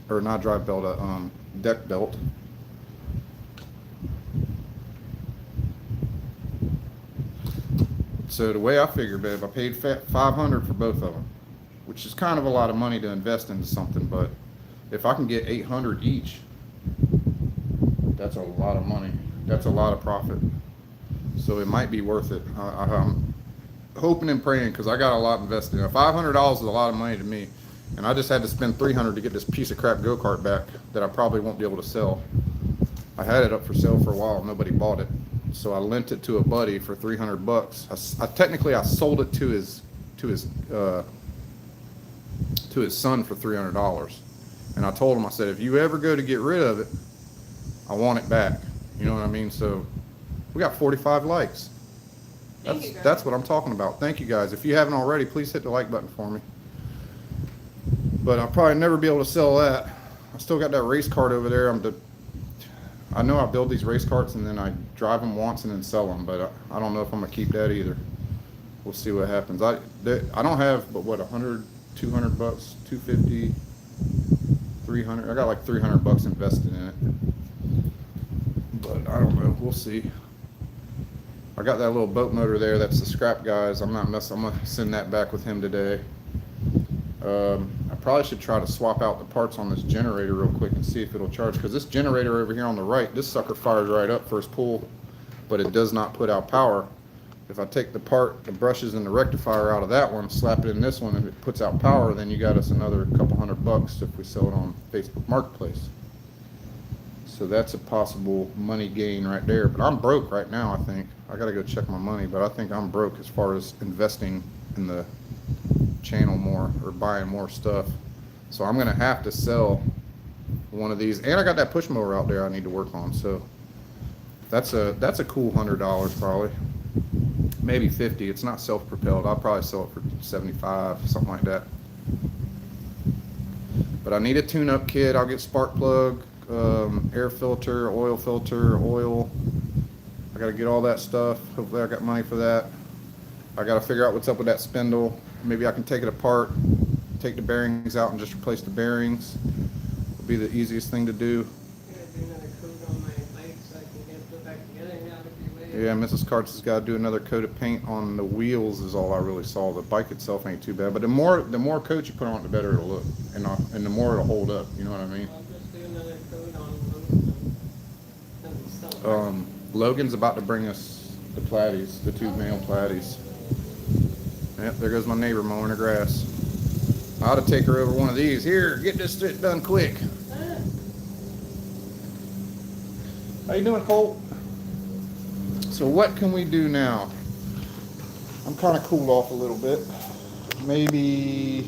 Or not drive belt, a deck belt. So the way I figure, babe, I paid $500 for both of them, which is kind of a lot of money to invest into something. But if I can get 800 each, that's a lot of money. That's a lot of profit. So it might be worth it. I'm hoping and praying because I got a lot invested in it. $500 is a lot of money to me, and I just had to spend $300 to get this piece of crap go-kart back that I probably won't be able to sell. I had it up for sale for a while, nobody bought it, so I lent it to a buddy for $300. I technically sold it to his son for $300, and I told him, I said, if you ever go to get rid of it, I want it back. You know what I mean? So we got 45 likes. That's what I'm talking about. Thank you guys. If you haven't already, please hit the like button for me. But I'll probably never be able to sell that. I still got that race cart over there. I know I build these race carts and then I drive them once and then sell them, but I don't know if I'm gonna keep that either. We'll see what happens. I don't have but what, 100, 200 bucks, 250, 300. I got like 300 bucks invested in it. But I don't know. We'll see. I got that little boat motor there. That's the scrap guys. I'm not messing. I'm gonna send that back with him today. I probably should try to swap out the parts on this generator real quick and see if it'll charge. Because this generator over here on the right, this sucker fires right up first pull, but it does not put out power. If I take the brushes and the rectifier out of that one, slap it in this one, and it puts out power, then you got us another couple $100 if we sell it on Facebook Marketplace. So that's a possible money gain right there. But I'm broke right now, I think. I gotta go check my money, but I think I'm broke as far as investing in the channel more or buying more stuff. So I'm gonna have to sell one of these. And I got that push mower out there I need to work on. So that's a cool $100 probably. Maybe 50. It's not self-propelled. I'll probably sell it for 75, something like that. But I need a tune-up kit. I'll get spark plug, air filter, oil. I got to get all that stuff. Hopefully I got money for that. I got to figure out what's up with that spindle. Maybe I can take it apart, take the bearings out and just replace the bearings. It'll be the easiest thing to do. I gotta do another coat on my bike so I can get it put back together now if you wait. Yeah, Mrs. Karts has got to do another coat of paint on the wheels is all I really saw. The bike itself ain't too bad, but the more coat you put on it, the better it'll look, and the more it'll hold up. You know what I mean? I'll just do another coat on those and Logan's about to bring us the platies, the two male platies. Yep, there goes my neighbor mowing her grass. I ought to take her over one of these. Here, get this shit done quick. How you doing, Colt? So what can we do now? I'm kind of cooled off a little bit. Maybe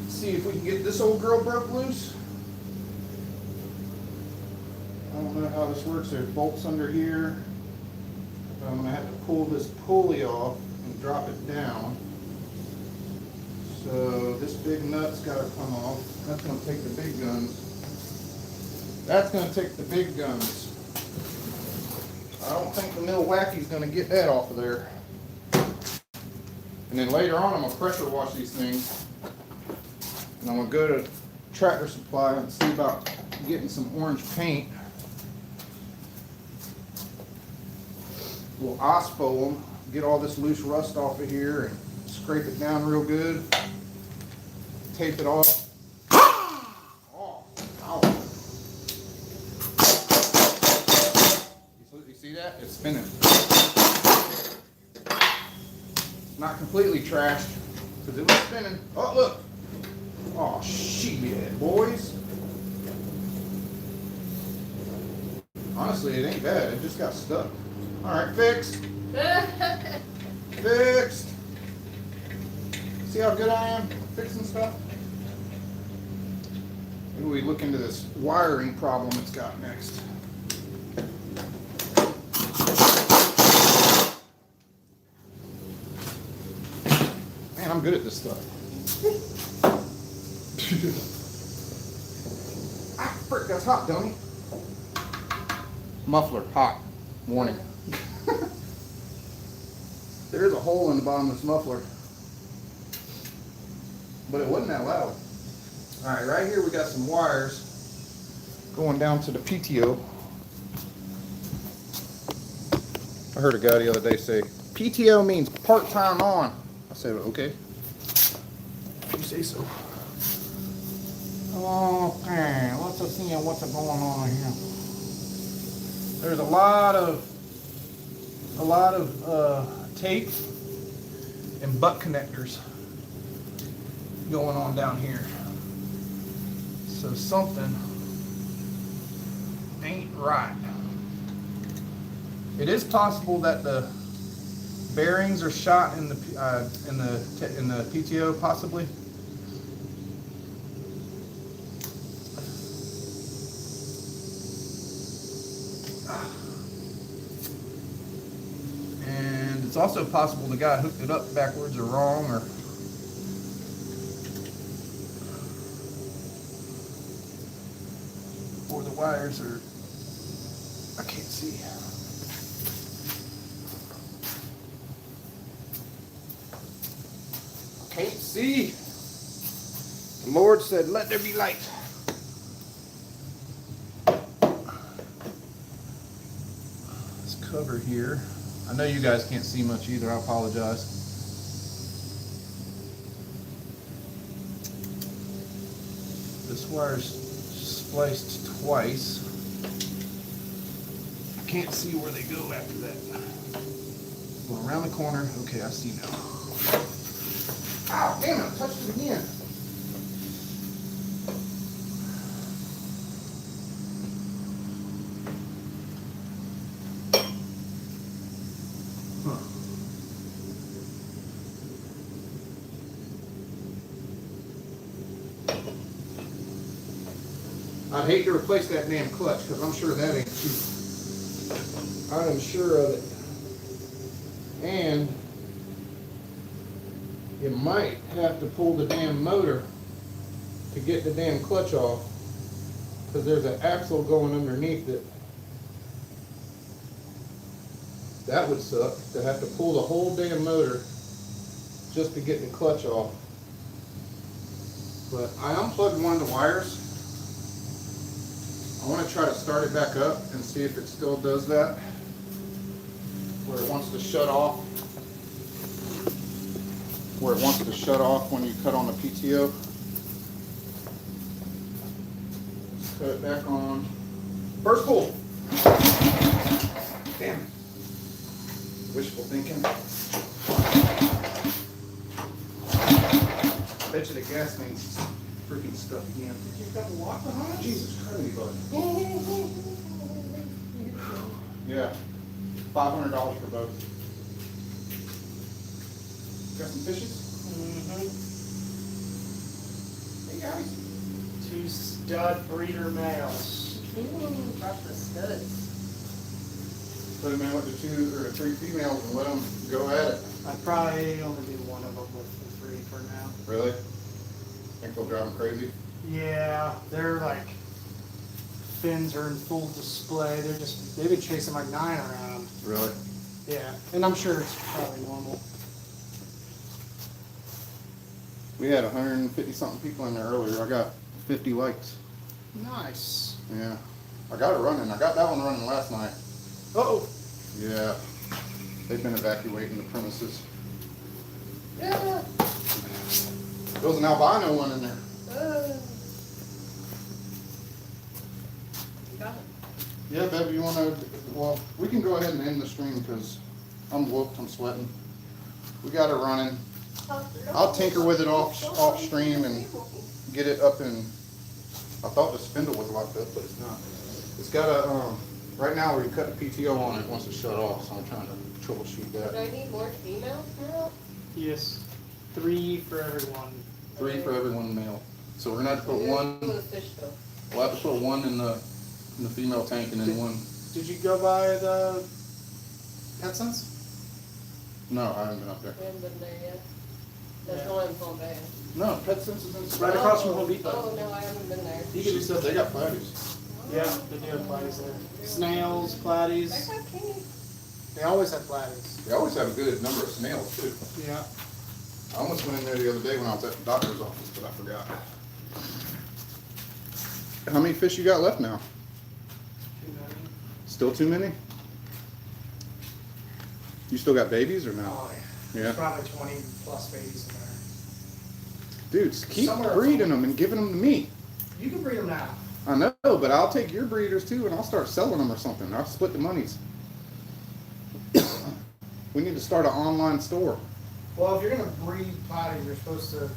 see if we can get this old girl broke loose. I don't know how this works. There's bolts under here. I'm going to have to pull this pulley off and drop it down. So this big nut's got to come off. That's going to take the big guns. That's going to take the big guns. I don't think the Milwaukee's going to get that off of there. And then later on I'm going to pressure wash these things. And I'm going to go to Tractor Supply and see about getting some orange paint. We'll ospo them, get all this loose rust off of here and scrape it down real good. Tape it off. Oh, ow. You see that? It's spinning. Not completely trashed because it was spinning. Oh, look. Oh, shit, boys. Honestly, it ain't bad. It just got stuck. All right, fixed. Fixed. See how good I am fixing stuff? Maybe we look into this wiring problem it's got next. Man, I'm good at this stuff. Ah, frick, that's hot, dummy. Muffler, hot. Warning. There's a hole in the bottom of this muffler. But it wasn't that loud. Alright, right here we got some wires going down to the PTO. I heard a guy the other day say PTO means part-time on. I said, okay. You say so. Okay, let's just see what's going on here. There's a lot of tape and butt connectors going on down here. So something ain't right. It is possible that the bearings are shot in the PTO, possibly. And it's also possible the guy hooked it up backwards or wrong, or the wires are, I can't see. Can't see. The Lord said, let there be light. This cover here, I know you guys can't see much either, I apologize. This wire's spliced twice. I can't see where they go after that. Go around the corner. Okay, I see now. Ow, damn it, I touched it again. Huh. I'd hate to replace that damn clutch because I'm sure that ain't cheap. I am sure of it. And you might have to pull the damn motor to get the damn clutch off because there's an axle going underneath it. That would suck to have to pull the whole damn motor just to get the clutch off. But I unplugged one of the wires. I want to try to start it back up and see if it still does that, where it wants to shut off. Where it wants to shut off when you cut on the PTO. Let's cut it back on. First pull. Damn it. Wishful thinking. Bet you the gas mains freaking stuck again. Did you got the lock behind? Jesus Christ, buddy. Yeah. $500 for both. Got some fishes? Mm-hmm. Hey guys. 2 stud breeder males. Drop the studs. Put them in with the 2 or 3 females and let them go at it. I'd probably only do one of them with the 3 for now. Really? Think they'll drive them crazy? Yeah, they're like, fins are in full display. They've been chasing like 9 around. Really? Yeah, and I'm sure it's probably normal. We had 150 something people in there earlier. I got 50 likes. Nice. Yeah. I got it running. I got that one running last night. Uh-oh. Yeah. They've been evacuating the premises. Yeah. There was an albino one in there. You got it. Yeah, baby, you want to, well, we can go ahead and end the stream because I'm whooped, I'm sweating. We got it running. I'll tinker with it off stream and get it up in, I thought the spindle was locked up, but it's not. It's got a, right now we cut the PTO on it once it's shut off, so I'm trying to troubleshoot Do that. I need more females now? Yes. 3 for everyone. 3 for everyone male. So we're gonna have to put one, With a fish though. we'll have to put one in the female tank and then one, Did you go by the PetSense? no, I haven't been up there. We haven't been there yet. That's Yeah. the one in Palm Bay. No, Pet Sense is in. Right across from Home Oh, Depot. no, I haven't been there. She said they got platies. Yeah, they do have platies there. Snails, I platies. got Kenny. They always have platies. They always have a good number of snails too. Yeah. I almost went in there the other day when I was at the doctor's office, but I forgot. How many fish you got left now? Still too many? You still got babies or no? Oh, yeah. Yeah. There's probably 20 plus babies in there. Dude, keep Somewhere- breeding them and giving them to me. You can breed them now. I know, but I'll take your breeders too and I'll start selling them or something. I'll split the monies. We need to start an online store. Well, if you're gonna breed potties, you're supposed to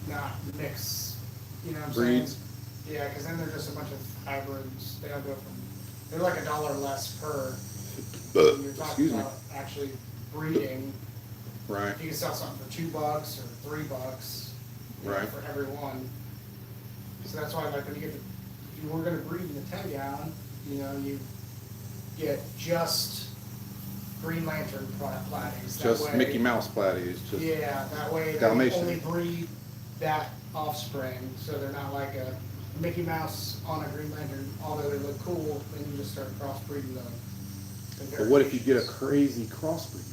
not mix. You know what I'm Breeds. saying? Yeah, because then they're just a bunch of hybrids. They don't go from. They're like $1 less per. When you're talking Excuse me. about actually breeding. Right. You can sell something for $2 or $3, you know, Right. for every one. So that's why, like, when you get if you were gonna breed in the 10-gallon, you know, you get just Green Lantern platies. That Just way- Mickey Mouse platties. Just Yeah, that way they Dalmatian. only breed that offspring, so they're not like a Mickey Mouse on a Green Lantern. Although they look cool, then you just start crossbreeding them. But what if you get a crazy crossbreed?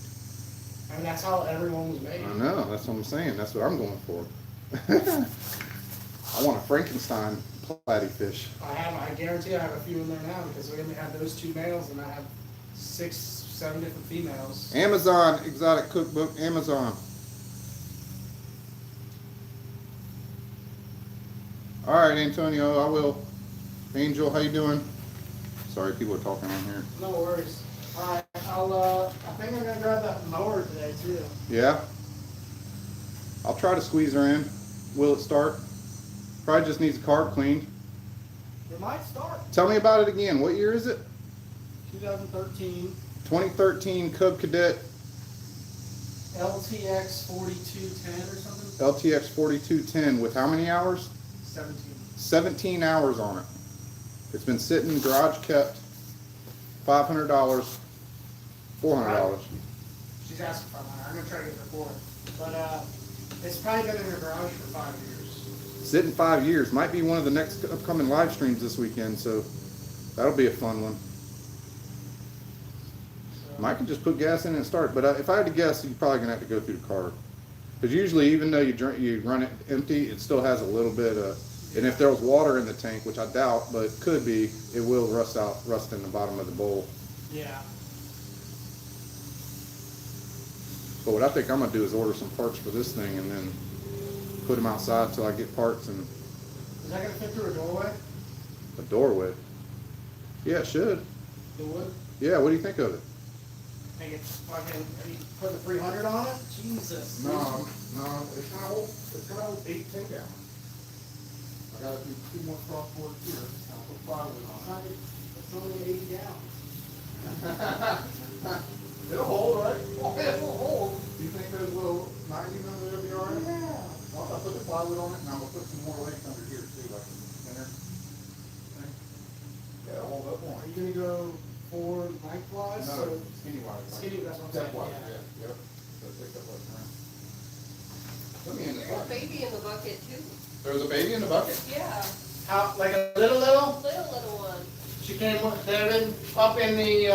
I mean, that's how everyone was made. I know, that's what I'm saying. That's what I'm going for. I want a Frankenstein platy fish. I guarantee I have a few in there now because we only have those 2 males and I have 6, 7 different females. Amazon exotic cookbook, Amazon. All right, Antonio, I will. Angel, how you doing? Sorry, people are talking on here. No worries. Alright, I think I'm gonna grab that mower today too. Yeah? I'll try to squeeze her in. Will it start? Probably just needs a carb cleaned. It might start. Tell me about it again. What year is it? 2013 2013 Cub Cadet LTX 4210 or something? LTX 4210 with how many hours? 17. 17 hours on it. It's been sitting garage kept. $500, $400. She's asking for mine. I'm gonna try to get her for it. But it's probably been in her garage for 5 years. Sitting 5 years. Might be one of the next upcoming live streams this weekend, so that'll be a fun one. So, Mike can just put gas in and start, but if I had to guess, you're probably gonna have to go through the carb. Because usually, even though you run it empty, it still has a little bit of. And if there was water in the tank, which I doubt, but it could be, it will rust in the bottom of the bowl. yeah. But what I think I'm gonna do is order some parts for this thing and then put them outside till I get parts and Is that gonna fit through a doorway? a doorway. Yeah, it should. It would. Yeah, what do you think of it? Think it's fucking. Are you putting a 300 on it? Jesus. No, it's gonna hold 8, 10 gallons. I got a few more crossboard here. I'll put plywood on it. It's only 80 gallons. It'll hold, right? It'll hold. Do you think those little 90 numbers will be all right? Yeah. Well, I'll put the plywood on it and I'm gonna put some more legs under here too, like in there. Yeah, it'll hold up on Are it. you gonna go forward lengthwise? No, or- skinny wise. Skinny, that's what I'm saying. Depth wise, Yeah. yeah, yep. So take that left turn. Let me in the There's a bucket. baby in the bucket too. There's a baby in the bucket? Yeah, How, like a little? little one. She came, they've been up in the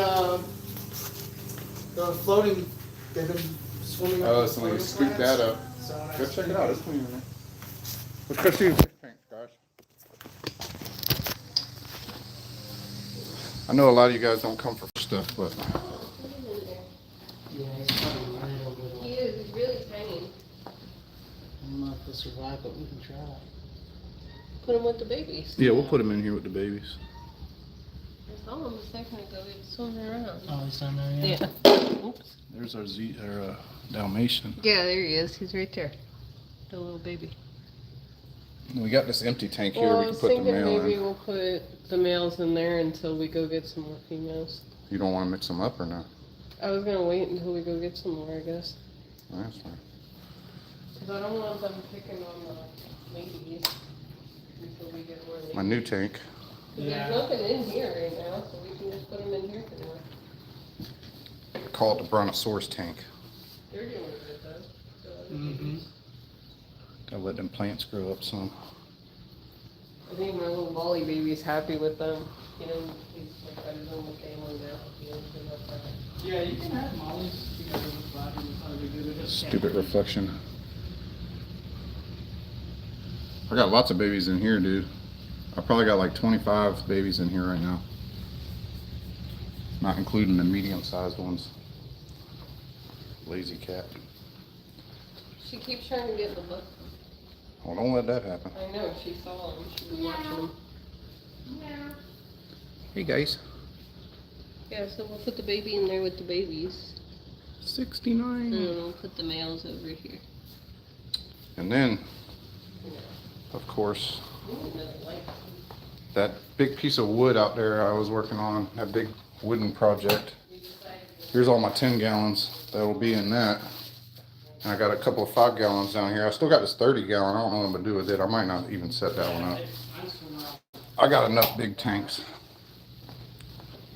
floating, they've been swimming. up Oh, in the somebody floating scooped that plants. up. So Go that's check it out, it's clean in there. Let's go see the fish tank, guys. I know a lot of you guys don't come for stuff, but Yeah, it's probably real good. He is, he's really tiny. I don't know if he'll survive, but we can try. Put him with the babies. yeah, we'll put them in here with the babies. I saw him a second ago, he was swimming around. Oh, he's down there, Yeah. Oops. There's our Dalmatian. Yeah, there he is. He's right there. The little baby. We got this empty tank here, Well, I we can was put the thinking male maybe in. we'll put the males in there until we go get some more females. You don't wanna mix them up or no? I was gonna wait until we go get some more, I guess. That's fine. Cause I don't want them picking on the ladies until we get more ladies. My new tank. 'Cause Yeah. there's nothing in here right now, so we can just put them in here for now. Call it the Brontosaurus tank. They're doing good though. So, Mm-hmm. Gotta let them plants grow up some. I think my little Molly baby's happy with them. You know, he's like got his own family now. You know, so that's fine. Yeah, you can have mollies together with body, it's not a big deal. They just can't- Stupid reflection. I got lots of babies in here, dude. I probably got like 25 babies in here right now. Not including the medium-sized ones. Lazy cat. She keeps trying to get the book. Well, don't let that happen. I know, she saw him. She was watching him. Hey guys. Yeah, so we'll put the baby in there with the babies. 69. And then we'll put the males over here. And then, of course, that big piece of wood out there I was working on, that big wooden project. Here's all my 10 gallons that will be in that. And I got a couple of 5 gallons down here. I still got this 30 gallon. I don't know what I'm gonna do with it. I might not even set that one up. I got enough big tanks.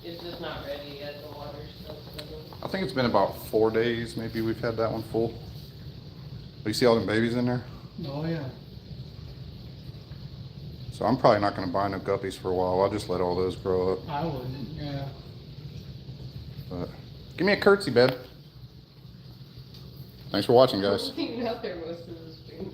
It's just not ready yet, the water's still struggling. I think it's been about 4 days, maybe we've had that one full. You see all them babies in there? Oh, yeah. So I'm probably not gonna buy no guppies for a while. I'll just let all those grow up. I wouldn't, yeah. But give me a curtsy, babe. Thanks for watching, guys. Being out there most of the spring.